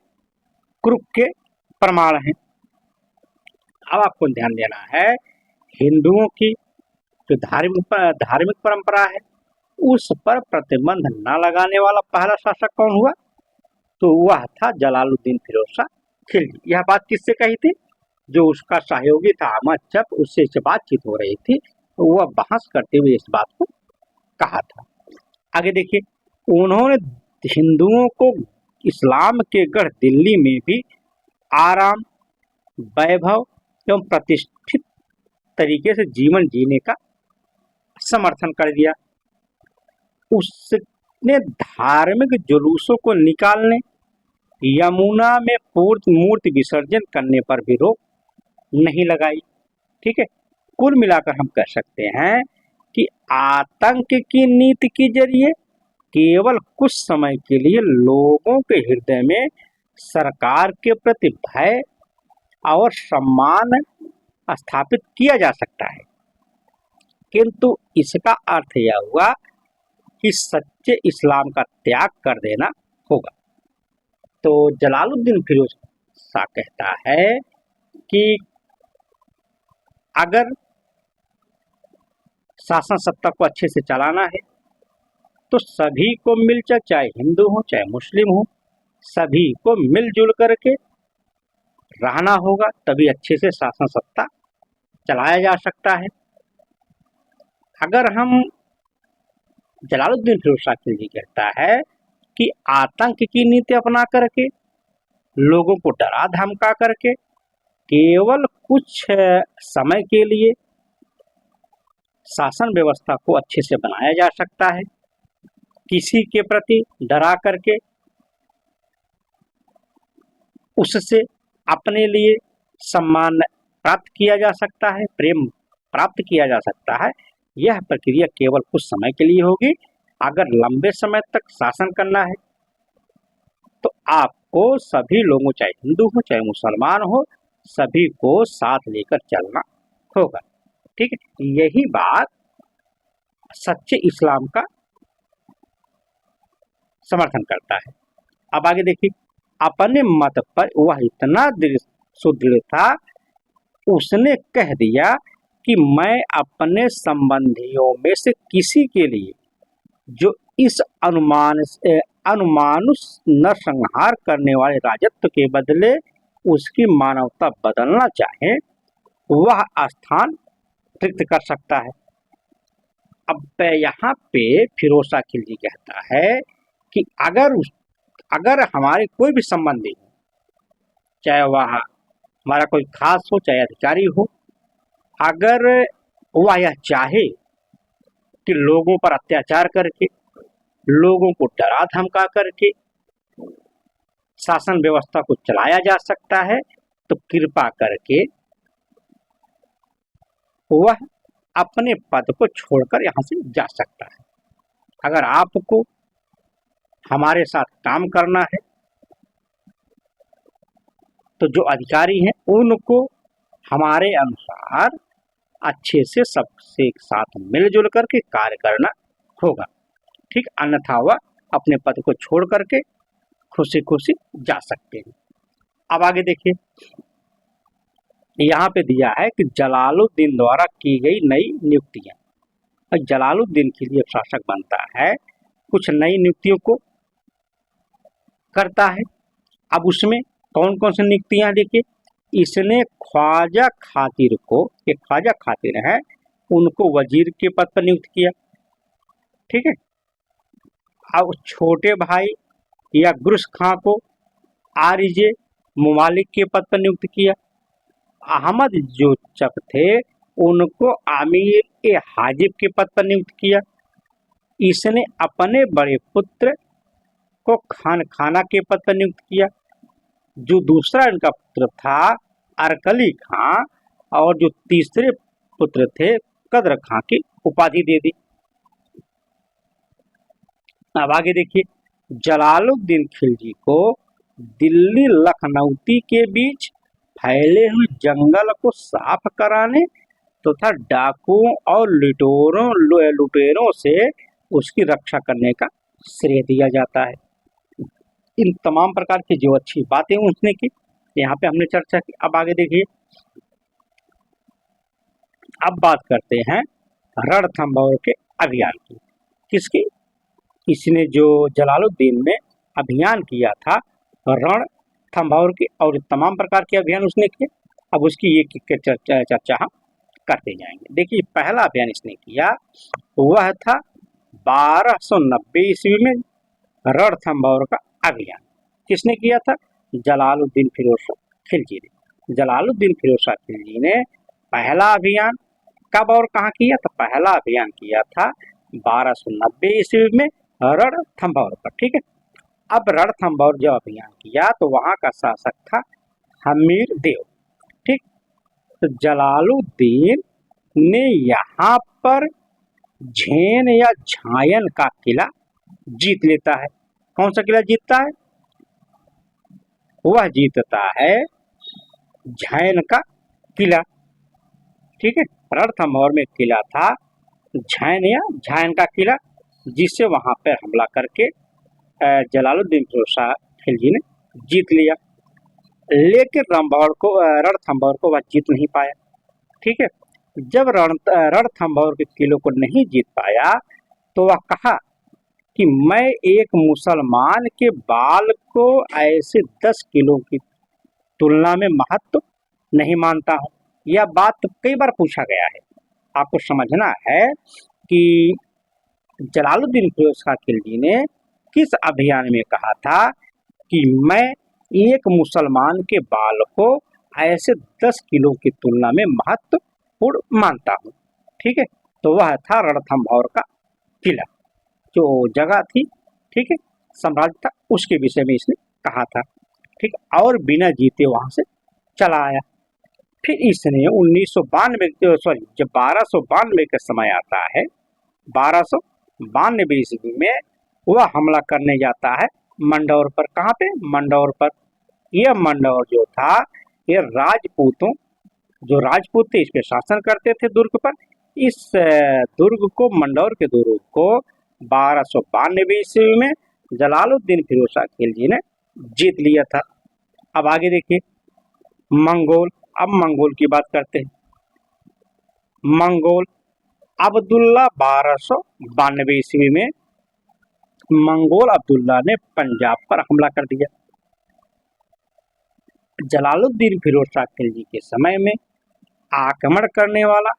क्रूर के प्रमाण हैं। अब आपको ध्यान देना है, हिंदुओं की जो धार्मिक परंपरा है उस पर प्रतिबंध न लगाने वाला पहला शासक कौन हुआ? तो वह था जलालुद्दीन फिरोज शाह खिलजी। यह बात किससे कही थी? जो उसका सहयोगी था अहमद चक, उससे इस बातचीत हो रही थी, तो वह बहस करते हुए इस बात को कहा था। आगे देखिए, उन्होंने हिंदुओं को इस्लाम के गढ़ दिल्ली में भी आराम, वैभव एवं प्रतिष्ठित तरीके से जीवन जीने का समर्थन कर दिया। उसने धार्मिक जुलूसों को निकालने, यमुना में मूर्ति विसर्जन करने पर भी रोक नहीं लगाई। ठीक है। कुल मिलाकर हम कह सकते हैं कि आतंक की नीति के जरिए केवल कुछ समय के लिए लोगों के हृदय में सरकार के प्रति भय और सम्मान स्थापित किया जा सकता है, किंतु इसका अर्थ यह हुआ कि सच्चे इस्लाम का त्याग कर देना होगा। तो जलालुद्दीन फिरोज शाह कहता है कि अगर शासन सत्ता को अच्छे से चलाना है तो सभी को मिलकर, चाहे हिंदू हो चाहे मुस्लिम हो, सभी को मिलजुल करके रहना होगा, तभी अच्छे से शासन सत्ता चलाया जा सकता है। अगर हम जलालुद्दीन फिरोज शाह खिलजी कहता है कि आतंक की नीति अपना करके, लोगों को डरा धमका करके केवल कुछ समय के लिए शासन व्यवस्था को अच्छे से बनाया जा सकता है, किसी के प्रति डरा करके उससे अपने लिए सम्मान प्राप्त किया जा सकता है, प्रेम प्राप्त किया जा सकता है। यह प्रक्रिया केवल कुछ समय के लिए होगी। अगर लंबे समय तक शासन करना है तो आपको सभी लोगों, चाहे हिंदू हो चाहे मुसलमान हो, सभी को साथ लेकर चलना होगा। ठीक है। यही बात सच्चे इस्लाम का समर्थन करता है। अब आगे देखिए, अपने मत पर वह इतना सुदृढ़ था, उसने कह दिया कि मैं अपने संबंधियों में से किसी के लिए जो इस अनुमानुष नरसंहार करने वाले राजत्व के बदले उसकी मानवता बदलना चाहे, वह स्थान रिक्त कर सकता है। अब यहाँ पे फिरोज शाह खिलजी कहता है कि अगर हमारे कोई भी संबंधी, चाहे वह हमारा कोई खास हो चाहे अधिकारी हो, अगर वह यह चाहे कि लोगों पर अत्याचार करके, लोगों को डरा धमका करके शासन व्यवस्था को चलाया जा सकता है, तो कृपा करके वह अपने पद को छोड़कर यहाँ से जा सकता है। अगर आपको हमारे साथ काम करना है, तो जो अधिकारी हैं उनको हमारे अनुसार अच्छे से सबसे साथ मिलजुल करके कार्य करना होगा। ठीक, अन्यथा वह अपने पद को छोड़ करके खुशी खुशी जा सकते हैं। अब आगे देखिए, यहाँ पे दिया है कि जलालुद्दीन द्वारा की गई नई नियुक्तियां। जलालुद्दीन के लिए शासक बनता है, कुछ नई नियुक्तियों को करता है। अब उसमें कौन कौन सी नियुक्तियां देखिए, इसने ख्वाजा खातिर को, ये ख्वाजा खातिर है, उनको वजीर के पद पर नियुक्त किया। ठीक है। अब छोटे भाई या गुरुश खां को आरिजे मुमालिक के पद पर नियुक्त किया। अहमद जो चक थे उनको आमिर ए हाजिब के पद पर नियुक्त किया। इसने अपने बड़े पुत्र को खान खाना के पद पर नियुक्त किया। जो दूसरा इनका पुत्र था अरकली खां, और जो तीसरे पुत्र थे कदर खां की उपाधि दे दी। अब आगे देखिए, जलालुद्दीन खिलजी को दिल्ली लखनऊती के बीच फैले हुए जंगल को साफ कराने तथा तो डाकुओं और लुटेरों से उसकी रक्षा करने का श्रेय दिया जाता है। इन तमाम प्रकार की जो अच्छी बातें उसने की, यहाँ पे हमने चर्चा की। अब आगे देखिए, अब बात करते हैं रणथंभौर के अभियान की। किसकी? इसने जो जलालुद्दीन में अभियान किया था रणथंभौर के, और तमाम प्रकार के अभियान उसने किए। अब उसकी ये चर्चा हम करते जाएंगे। देखिए, पहला अभियान इसने किया वह था 1290 ईस्वी में रणथंभौर का अभियान। किसने किया था? जलालुद्दीन फिरोज शाह खिलजी ने। जलालुद्दीन फिरोज शाह खिलजी ने पहला अभियान कब और कहाँ किया? तो पहला अभियान किया था 1290 ईस्वी में रणथंभौर पर। ठीक है। अब रणथंभौर जब अभियान किया तो वहां का शासक था हमीर देव। ठीक, तो जलालुद्दीन ने यहाँ पर झेन या झायन का किला जीत लेता है। कौन सा किला जीतता है? वह जीतता है झैन का किला। ठीक है, रणथंभौर में किला था झैन या झायन का किला, जिससे वहां पर हमला करके जलालुद्दीन फिरोज शाह खिलजी ने जीत लिया। लेकिन रणथंभौर को वह जीत नहीं पाया। ठीक है, जब रणथंभौर के किलों को नहीं जीत पाया तो वह कहा कि मैं एक मुसलमान के बाल को ऐसे 10 किलो की तुलना में महत्व नहीं मानता हूँ। यह बात कई बार पूछा गया है। आपको समझना है कि जलालुद्दीन फिरोज शाह खिलजी ने किस अभियान में कहा था कि मैं एक मुसलमान के बाल को ऐसे 10 किलो की तुलना में महत्वपूर्ण मानता हूँ। ठीक है, तो वह था रणथंभौर का किला, जो जगह थी, ठीक है, साम्राज्य था, उसके विषय में इसने कहा था। ठीक, और बिना जीते वहां से चला आया। फिर इसने 1992 सॉरी जब 1292 का समय आता है, 1292 ईस्वी में वह हमला करने जाता है मंडौर पर। कहाँ पे? मंडौर पर। यह मंडौर जो था, ये जो राजपूत थे इस पे शासन करते थे दुर्ग पर। इस दुर्ग को, मंडौर के दुर्ग को 1292 ईस्वी में जलालुद्दीन फिरोज शाह खिलजी ने जीत लिया था। अब आगे देखिए, मंगोल। अब मंगोल की बात करते हैं। मंगोल अब्दुल्ला 1292 ईस्वी में मंगोल अब्दुल्ला ने पंजाब पर हमला कर दिया। जलालुद्दीन फिरोज शाह खिलजी के समय में आक्रमण करने वाला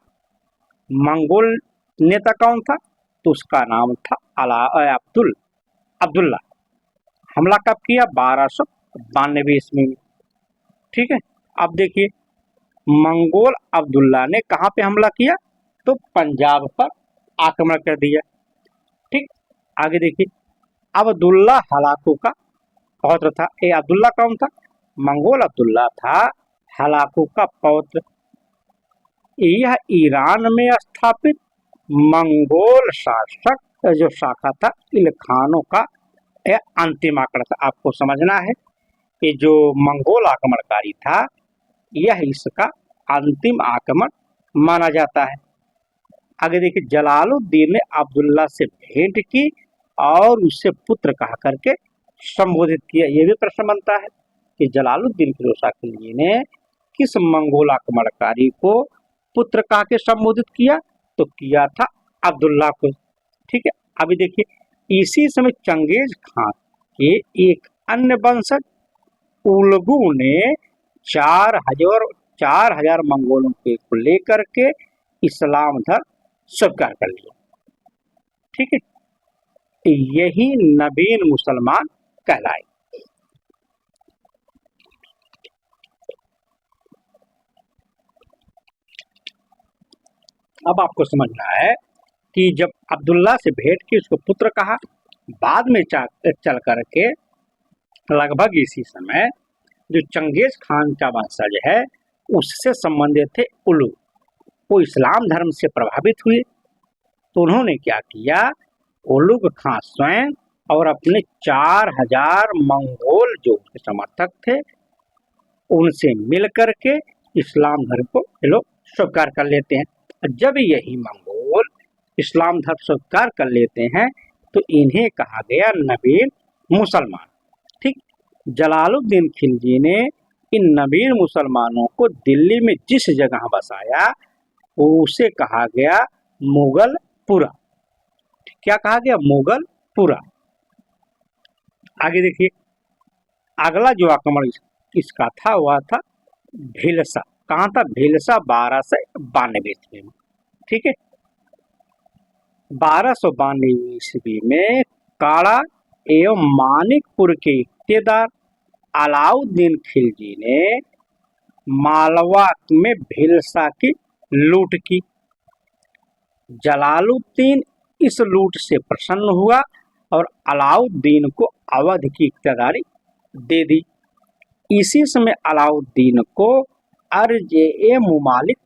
मंगोल नेता कौन था? तो उसका नाम था अब्दुल्ला। हमला कब किया? 1292 ईस्वी में। ठीक है, अब देखिए, मंगोल अब्दुल्ला ने कहाँ पे हमला किया? तो पंजाब पर आक्रमण कर दिया। ठीक, आगे देखिए, अब्दुल्ला हलाकू का पौत्र था। ये अब्दुल्ला कौन था? मंगोल अब्दुल्ला था हलाकू का पौत्र। यह ईरान में स्थापित मंगोल शासक जो शाखा था इलखानों का यह अंतिम आंकड़ा था। आपको समझना है कि जो मंगोल आक्रमणकारी था यह इसका अंतिम आक्रमण माना जाता है। आगे देखिए, जलालुद्दीन ने अब्दुल्ला से भेंट की और उससे पुत्र कहा करके संबोधित किया। यह भी प्रश्न बनता है कि जलालुद्दीन फिरोज खिलजी ने किस मंगोल आक्रमणकारी को पुत्र कहा के संबोधित किया, तो किया था अब्दुल्ला को। ठीक है, अभी देखिए, इसी समय चंगेज खान के एक अन्य वंशज उलगू ने 4,000 मंगोलों को लेकर के इस्लाम धर्म स्वीकार कर लिया। ठीक है, यही नवीन मुसलमान कहलाए। अब आपको समझना है कि जब अब्दुल्ला से भेंट की, उसको पुत्र कहा, बाद में चल करके लगभग इसी समय जो चंगेज खान का वंशज है उससे संबंधित थे उलू, वो इस्लाम धर्म से प्रभावित हुए। तो उन्होंने क्या किया, उलुग खां स्वयं और अपने 4,000 मंगोल जो उसके समर्थक थे उनसे मिल करके इस्लाम धर्म को ये लोग स्वीकार कर लेते हैं। जब यही मंगोल इस्लाम धर्म स्वीकार कर लेते हैं तो इन्हें कहा गया नवीन मुसलमान। ठीक, जलालुद्दीन खिलजी ने इन नवीन मुसलमानों को दिल्ली में जिस जगह बसाया उसे कहा गया मुगलपुरा। क्या कहा गया, मुगलपुरा। आगे देखिए, अगला जो आक्रमण इसका था वह था भीलसा। कहाँ था, भीलसा 1292 ईस्वी में। ठीक है, 1292 ईस्वी में काड़ा एवं मानिकपुर के इख्तियार अलाउद्दीन खिलजी ने मालवा में भीलसा की लूट की। जलालुद्दीन इस लूट से प्रसन्न हुआ और अलाउद्दीन को अवध की इख्तियारी दे दी। इसी समय अलाउद्दीन को अर्ज-ए मुमालिक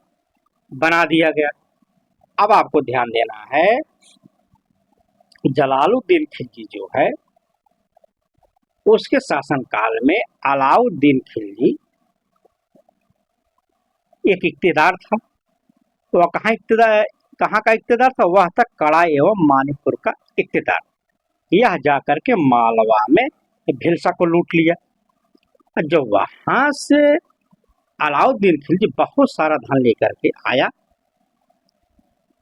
बना दिया गया। अब आपको ध्यान देना है, जलालुद्दीन खिलजी जो है उसके शासनकाल में अलाउद्दीन खिलजी एक इख्तियार था। वह कहाँ का इख्तियार था, वह था कड़ा एवं मानिकपुर का इख्तियार। यह जाकर के मालवा में भीलसा को लूट लिया। जब वहां से अलाउद्दीन खिलजी बहुत सारा धन लेकर के आया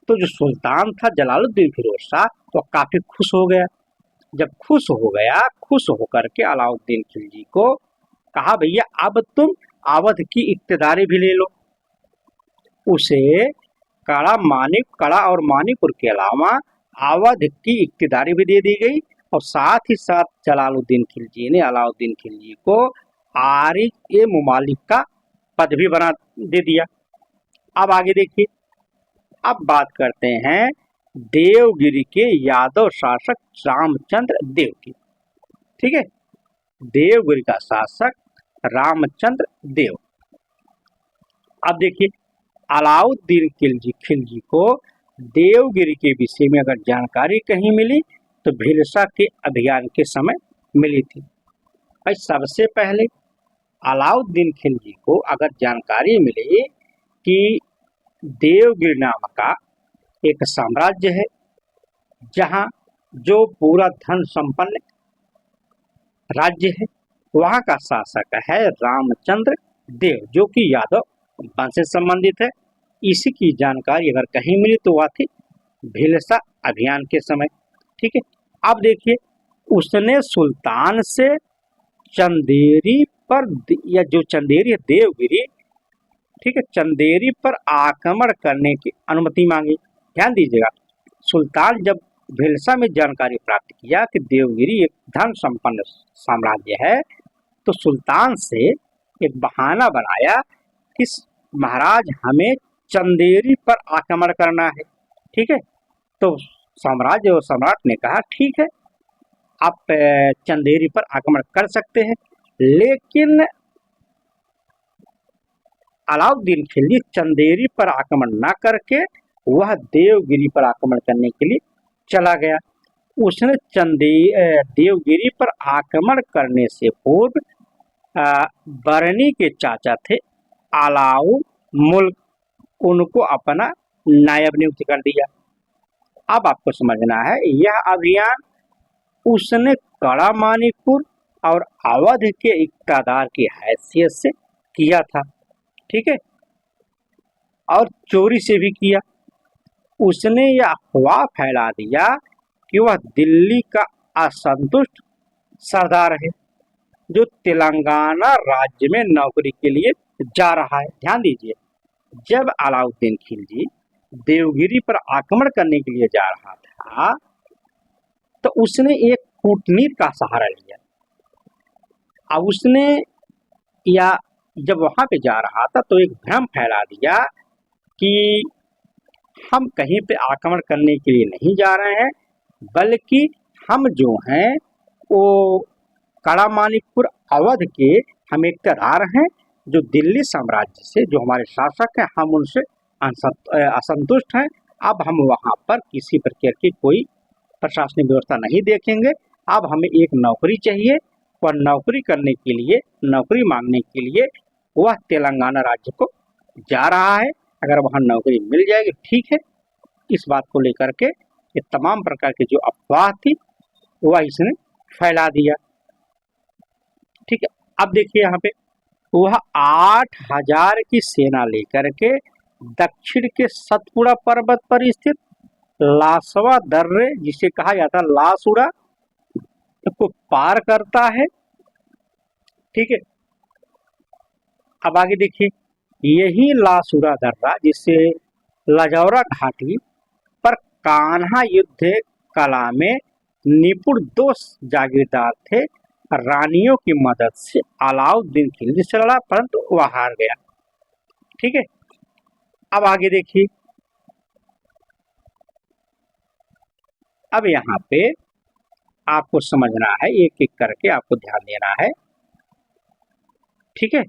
तो जो सुल्तान था जलालुद्दीन फिरोज शाह तो काफी खुश हो गया। जब खुश होकर के अलाउद्दीन खिलजी को कहा, भैया अब तुम अवध की इख्तियारी भी ले लो। उसे कड़ा और मानिकपुर के अलावा अवध की इख्तियारी भी दे दी गई और साथ ही साथ जलालुद्दीन खिलजी ने अलाउद्दीन खिलजी को आरिज-ए-मुमालिक का पद भी बना दे दिया। अब आगे देखिए, अब बात करते हैं देवगिरी के यादव शासक रामचंद्र देव की। ठीक है, देवगिरी का शासक रामचंद्र देव। अब देखिए, अलाउद्दीन खिलजी को देवगिरी के विषय में अगर जानकारी कहीं मिली तो भीलसा के अभियान के समय मिली थी। भाई, सबसे पहले अलाउद्दीन खिलजी को अगर जानकारी मिली कि देवगिरी नाम का एक साम्राज्य है जहां जो पूरा धन संपन्न राज्य है, वहां का शासक है रामचंद्र देव जो कि यादव वंश से संबंधित है। इसी की जानकारी अगर कहीं मिली तो वह थी भीलसा अभियान के समय। ठीक है, अब देखिए, उसने सुल्तान से चंदेरी पर या जो चंदेरी है देवगिरी, ठीक है, चंदेरी पर आक्रमण करने की अनुमति मांगी। ध्यान दीजिएगा, सुल्तान जब भीलसा में जानकारी प्राप्त किया कि देवगिरी एक धन संपन्न साम्राज्य है तो सुल्तान से एक बहाना बनाया कि महाराज हमें चंदेरी पर आक्रमण करना है। ठीक है, तो साम्राज्य और सम्राट ने कहा ठीक है आप चंदेरी पर आक्रमण कर सकते हैं, लेकिन अलाउद्दीन खिलजी चंदेरी पर आक्रमण न करके वह देवगिरी पर आक्रमण करने के लिए चला गया। उसने देवगिरी पर आक्रमण करने से पूर्व बरनी के चाचा थे अलाउ मुल्क, उनको अपना नायब नियुक्त कर दिया। अब आपको समझना है यह अभियान उसने कड़ा मानिकपुर और अवध के इक़्तिदार की हैसियत से किया था, ठीक है, और चोरी से भी किया। उसने यह अफवाह फैला दिया कि वह दिल्ली का असंतुष्ट सरदार है जो तेलंगाना राज्य में नौकरी के लिए जा रहा है। ध्यान दीजिए, जब अलाउद्दीन खिलजी देवगिरी पर आक्रमण करने के लिए जा रहा था तो उसने एक कूटनीति का सहारा लिया। अब उसने या जब वहां पे जा रहा था तो एक भ्रम फैला दिया कि हम कहीं पे आक्रमण करने के लिए नहीं जा रहे हैं, बल्कि हम जो हैं वो कड़ा मानिकपुर अवध के हम इक़्तिदार हैं जो दिल्ली साम्राज्य से, जो हमारे शासक हैं, हम उनसे असंतुष्ट हैं। अब हम वहाँ पर किसी प्रकार की कोई प्रशासनिक व्यवस्था नहीं देखेंगे। अब हमें एक नौकरी चाहिए और नौकरी करने के लिए, नौकरी मांगने के लिए वह तेलंगाना राज्य को जा रहा है। अगर वहाँ नौकरी मिल जाएगी ठीक है। इस बात को लेकर के ये तमाम प्रकार की जो अफवाह थी वह इसने फैला दिया, ठीक है। अब देखिए यहाँ पे वह 8,000 की सेना लेकर के दक्षिण के सतपुड़ा पर्वत पर स्थित लासवा दर्रे, जिसे कहा जाता है लासुड़ा, को पार करता है, ठीक है। अब आगे देखिए, यही लासुड़ा दर्रा जिससे लजौरा घाटी पर कान्हा युद्ध कला में निपुण 2 जागीरदार थे, रानियों की मदद से अलाउद्दीन खिलजी से लड़ा परंतु वह हार गया, ठीक है। अब आगे देखिए, अब यहाँ पे आपको समझना है, एक एक करके आपको ध्यान देना है, ठीक है।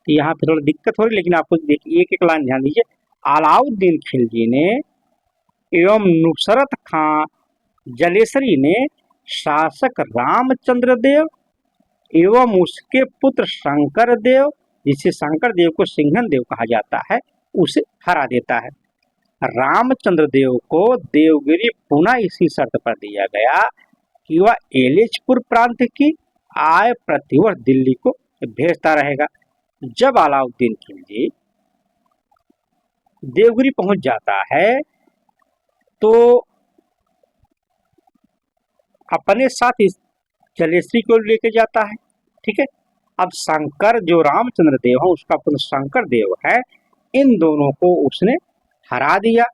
यहाँ पे थोड़ा दिक्कत हो रही, लेकिन आपको एक एक लाइन ध्यान दीजिए। अलाउद्दीन खिलजी ने एवं नुसरत खां जलेसरी ने शासक रामचंद्र देव एवं उसके पुत्र शंकर देव, जिसे शंकर देव को सिंघन देव कहा जाता है, उसे हरा देता है। रामचंद्र देव को देवगिरी पुनः इसी शर्त पर दिया गया कि वह एलेचपुर प्रांत की आय प्रतिवर्ष दिल्ली को भेजता रहेगा। जब अलाउद्दीन खिलजी देवगिरी पहुंच जाता है तो अपने साथ इस जलेसरी को लेके जाता है, ठीक है। अब शंकर, जो रामचंद्र देव है उसका पुत्र शंकर देव है, इन दोनों को उसने हरा दिया।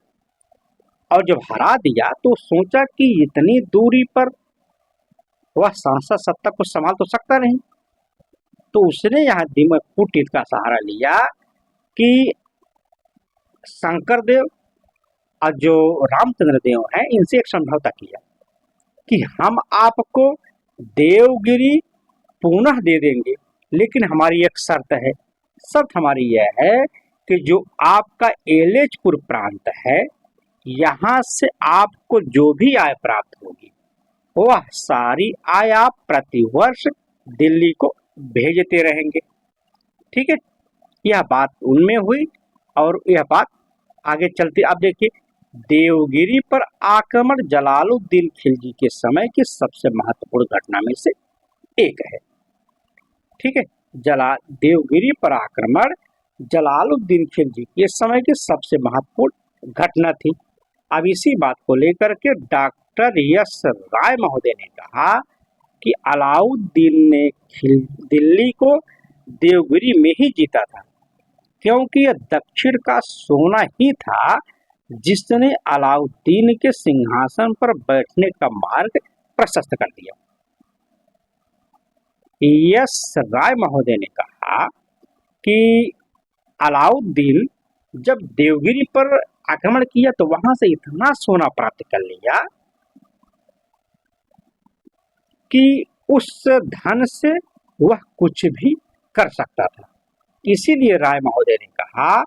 और जब हरा दिया तो सोचा कि इतनी दूरी पर वह सांसद सत्ता को संभाल तो सकता नहीं, तो उसने यहाँ दिमाग कूटनीति का सहारा लिया कि शंकर देव और जो रामचंद्र देव हैं इनसे एक समझौता किया कि हम आपको देवगिरी पुनः दे देंगे, लेकिन हमारी एक शर्त है। शर्त हमारी यह है कि जो आपका एलेचपुर प्रांत है, यहाँ से आपको जो भी आय प्राप्त होगी वह सारी आय आप प्रतिवर्ष दिल्ली को भेजते रहेंगे, ठीक है। यह बात उनमें हुई और यह बात आगे चलती। अब देखिए, देवगिरी पर आक्रमण जलालुद्दीन खिलजी के समय की सबसे महत्वपूर्ण घटना में से एक है, ठीक है। देवगिरी पर आक्रमण जलालुद्दीन खिलजी के समय की सबसे महत्वपूर्ण घटना थी। अब इसी बात को लेकर के डॉक्टर यश राय महोदय ने कहा कि अलाउद्दीन ने दिल्ली को देवगिरी में ही जीता था, क्योंकि यह दक्षिण का सोना ही था जिसने अलाउद्दीन के सिंहासन पर बैठने का मार्ग प्रशस्त कर दिया। यश राय महोदय ने कहा कि अलाउद्दीन जब देवगिरी पर आक्रमण किया तो वहां से इतना सोना प्राप्त कर लिया कि उस धन से वह कुछ भी कर सकता था। इसीलिए राय महोदय ने कहा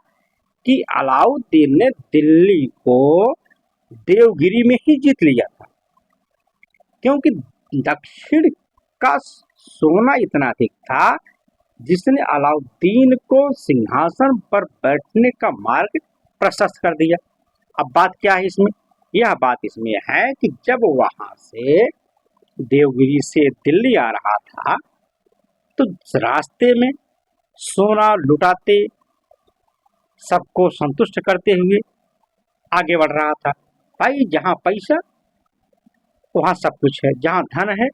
कि अलाउद्दीन ने दिल्ली को देवगिरी में ही जीत लिया था, क्योंकि दक्षिण का सोना इतना अधिक था जिसने अलाउद्दीन को सिंहासन पर बैठने का मार्ग प्रशस्त कर दिया। अब बात क्या है इसमें? यह बात इसमें है कि जब वहां से देवगिरी से दिल्ली आ रहा था तो रास्ते में सोना लुटाते, सबको संतुष्ट करते हुए आगे बढ़ रहा था। भाई जहाँ पैसा वहाँ सब कुछ है, जहाँ धन है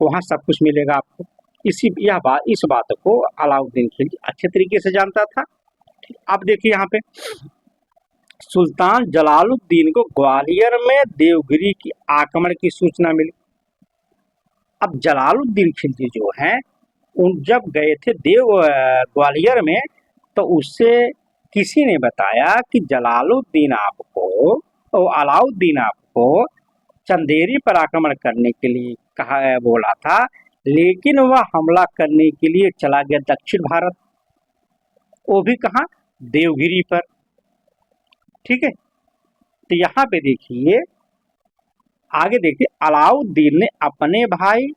वहाँ सब कुछ मिलेगा आपको। इस बात को अलाउद्दीन खिलजी अच्छे तरीके से जानता था। अब देखिए यहाँ पे सुल्तान जलालुद्दीन को ग्वालियर में देवगिरी की आक्रमण की सूचना मिली। अब जलालुद्दीन खिलजी जो हैं उन जब गए थे ग्वालियर में तो उससे किसी ने बताया कि अलाउद्दीन आपको चंदेरी पर आक्रमण करने के लिए कहा बोला था, लेकिन वह हमला करने के लिए चला गया दक्षिण भारत, वो भी कहाँ? देवगिरी पर। ठीक है, तो यहाँ पे देखिए आगे देखिए, अलाउद्दीन ने अपने भाई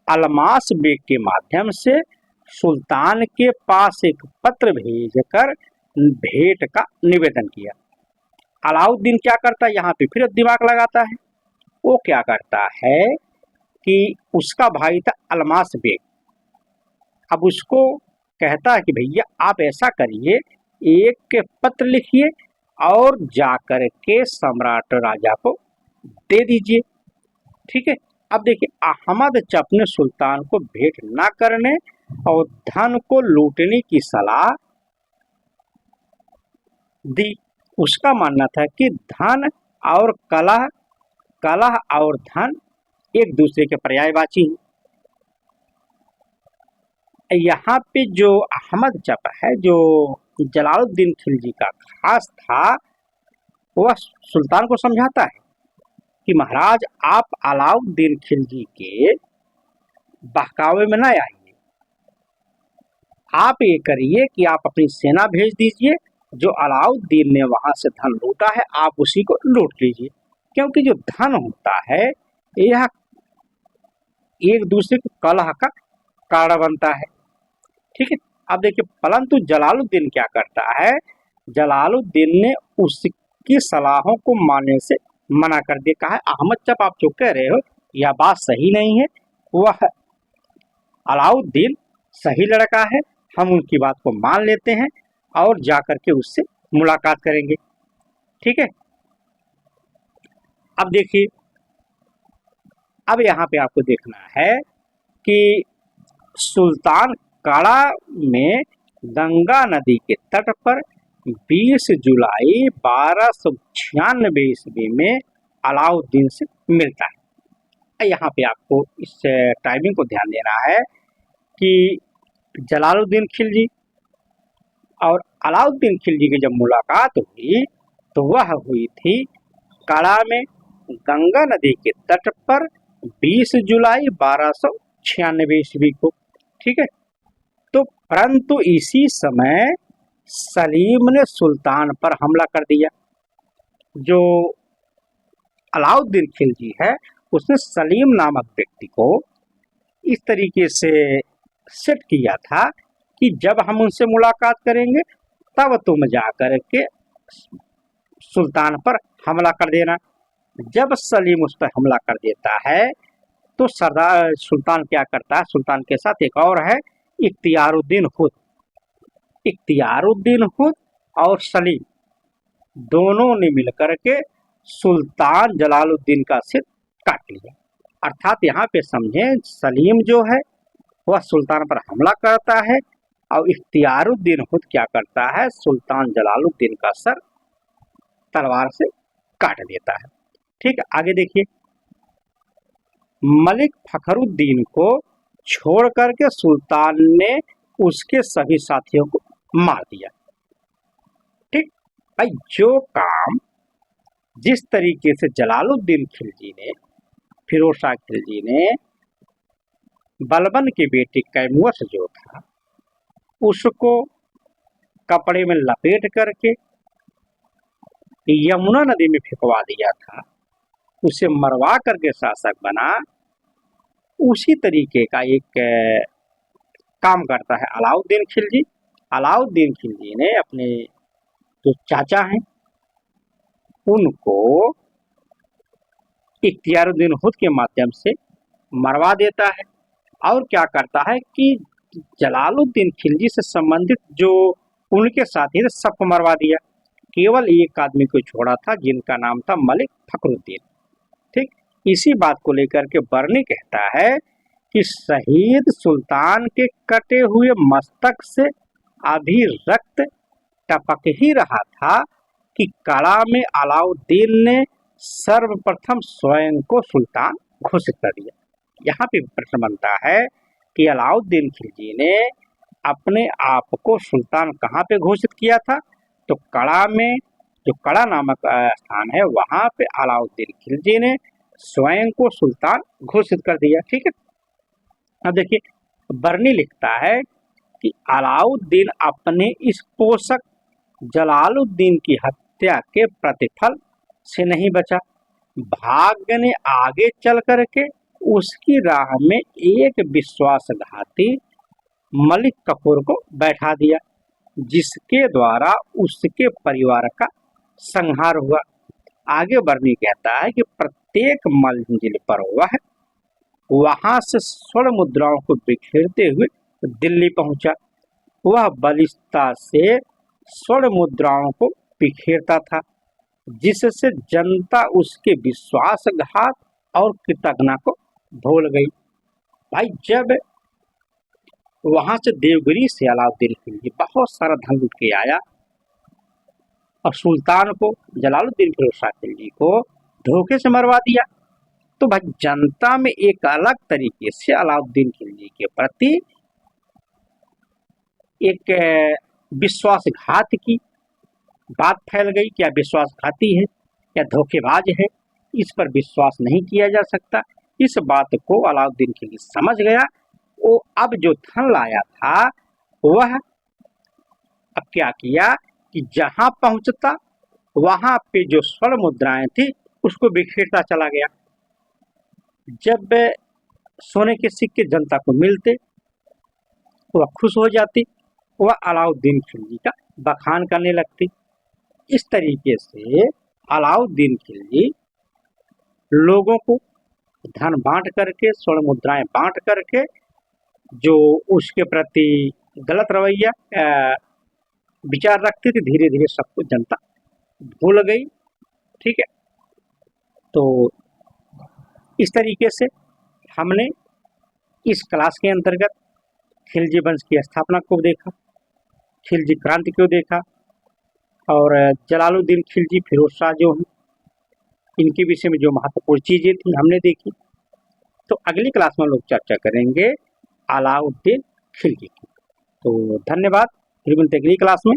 अलमास बेग के माध्यम से सुल्तान के पास एक पत्र भेजकर भेंट का निवेदन किया। अलाउद्दीन क्या करता है यहाँ पे फिर दिमाग लगाता है। वो क्या करता है कि उसका भाई था अलमास बेग, अब उसको कहता है कि भैया आप ऐसा करिए, एक पत्र लिखिए और जाकर के सम्राट राजा को दे दीजिए। ठीक है, अब देखिए अहमद चप ने सुल्तान को भेंट न करने और धन को लूटने की सलाह दी। उसका मानना था कि धन और कलह और धन एक दूसरे के पर्यायवाची हैं। यहाँ पे जो अहमद चप है, जो जलालुद्दीन खिलजी का खास था, वह सुल्तान को समझाता है कि महाराज आप अलाउद्दीन खिलजी के बहकावे में न आइए। आप ये करिए कि आप अपनी सेना भेज दीजिए, जो अलाउद्दीन ने वहां से धन लूटा है आप उसी को लूट लीजिए, क्योंकि जो धन होता है यह एक दूसरे के कलह का कारण बनता है। ठीक है, अब देखिए परंतु जलालुद्दीन क्या करता है, जलालुद्दीन ने उसकी सलाहों को मानने से मना कर दिया। कहा अहमद चप आप जो कह रहे हो यह बात सही नहीं है, वह अलाउद्दीन सही लड़का है, हम उनकी बात को मान लेते हैं और जाकर के उससे मुलाकात करेंगे। ठीक है, अब देखिए अब यहाँ पे आपको देखना है कि सुल्तान कड़ा में गंगा नदी के तट पर 20 जुलाई 1296 ईस्वी में अलाउद्दीन से मिलता है। यहाँ पे आपको इस टाइमिंग को ध्यान देना है कि जलालुद्दीन खिलजी और अलाउद्दीन खिलजी की जब मुलाकात हुई तो वह हुई थी कड़ा में गंगा नदी के तट पर 20 जुलाई 1296 ईस्वी को। ठीक है, तो परंतु इसी समय सलीम ने सुल्तान पर हमला कर दिया। जो अलाउद्दीन खिलजी है उसने सलीम नामक व्यक्ति को इस तरीके से सेट किया था कि जब हम उनसे मुलाकात करेंगे तब तुम जाकर के सुल्तान पर हमला कर देना। जब सलीम उस पर हमला कर देता है तो सरदार सुल्तान क्या करता है, सुल्तान के साथ एक और है इख्तियारुद्दीन हुद और सलीम, दोनों ने मिलकर के सुल्तान जलालुद्दीन का सिर काट लिया। अर्थात यहाँ पे समझें सलीम जो है वह सुल्तान पर हमला करता है और इख्तियारुद्दीन हुद क्या करता है, सुल्तान जलालुद्दीन का सर तलवार से काट देता है। ठीक है, आगे देखिए मलिक फखरुद्दीन को छोड़ करके सुल्तान ने उसके सभी साथियों को मार दिया। ठीक भाई, जो काम जिस तरीके से जलालुद्दीन खिलजी ने, फिरोज शाह खिलजी ने बलबन के बेटे कैमुअस जो था उसको कपड़े में लपेट करके यमुना नदी में फेंकवा दिया था, उसे मरवा करके शासक बना, उसी तरीके का एक काम करता है अलाउद्दीन खिलजी। अलाउद्दीन खिलजी ने अपने जो चाचा हैं उनको इख्तियारुद्दीन हुद के माध्यम से मरवा देता है, और क्या करता है कि जलालुद्दीन खिलजी से संबंधित जो उनके साथी थे सबको मरवा दिया। केवल एक आदमी को छोड़ा था जिनका नाम था मलिक फखरुद्दीन। ठीक, इसी बात को लेकर के बर्नी कहता है कि शहीद सुल्तान के कटे हुए मस्तक से अभी रक्त टपक ही रहा था कि कड़ा में अलाउद्दीन ने सर्वप्रथम स्वयं को सुल्तान घोषित कर दिया। यहाँ पे प्रश्न बनता है कि अलाउद्दीन खिलजी ने अपने आप को सुल्तान कहाँ पे घोषित किया था? तो कड़ा में, जो कड़ा नामक स्थान है वहाँ पे अलाउद्दीन खिलजी ने स्वयं को सुल्तान घोषित कर दिया। ठीक है, अब देखिए बर्नी लिखता है कि अलाउद्दीन अपने इस पोषक जलालुद्दीन की हत्या के प्रतिफल से नहीं बचा। भाग्य ने आगे चल करके उसकी राह में एक विश्वासघाती मलिक कफूर को बैठा दिया, जिसके द्वारा उसके परिवार का संहार हुआ। आगे बर्नी कहता है कि प्रत्येक मंजिल पर वहां से स्वर्ण मुद्राओं को बिखेरते हुए दिल्ली पहुंचा। वह बलिष्ठता से स्वर्ण मुद्राओं को बिखेरता था, जिससे जनता उसके विश्वासघात और कृतज्ञता को भूल गई। भाई जब वहां से देवगिरी से अलाउद्दीन खिलजी बहुत सारा धन लूट के आया और सुल्तान को, जलालुद्दीन फिरोज शाह खिलजी को धोखे से मरवा दिया, तो भाई जनता में एक अलग तरीके से अलाउद्दीन खिलजी के प्रति एक विश्वासघात की बात फैल गई। क्या विश्वासघाती है, क्या धोखेबाज है, इस पर विश्वास नहीं किया जा सकता। इस बात को अलाउद्दीन खिलजी समझ गया। वो अब जो धन लाया था वह अब क्या किया कि जहां पहुंचता वहां पे जो स्वर्ण मुद्राएं थी उसको बिखेरता चला गया। जब सोने के सिक्के जनता को मिलते वह खुश हो जाती, वह अलाउद्दीन खिलजी का बखान करने लगती। इस तरीके से अलाउद्दीन खिलजी लोगों को धन बांट करके, स्वर्ण मुद्राएं बांट करके, जो उसके प्रति गलत रवैया विचार रखते थे, धीरे धीरे सबको जनता भूल गई। ठीक है, तो इस तरीके से हमने इस क्लास के अंतर्गत खिलजी वंश की स्थापना को देखा, खिलजी क्रांति को देखा, और जलालुद्दीन खिलजी फिरोज शाह जो हैं इनके विषय में जो महत्वपूर्ण चीज़ें थी हमने देखी। तो अगली क्लास में हम लोग चर्चा करेंगे अलाउद्दीन खिलजी की। तो धन्यवाद, फिर मिलते अगली क्लास में।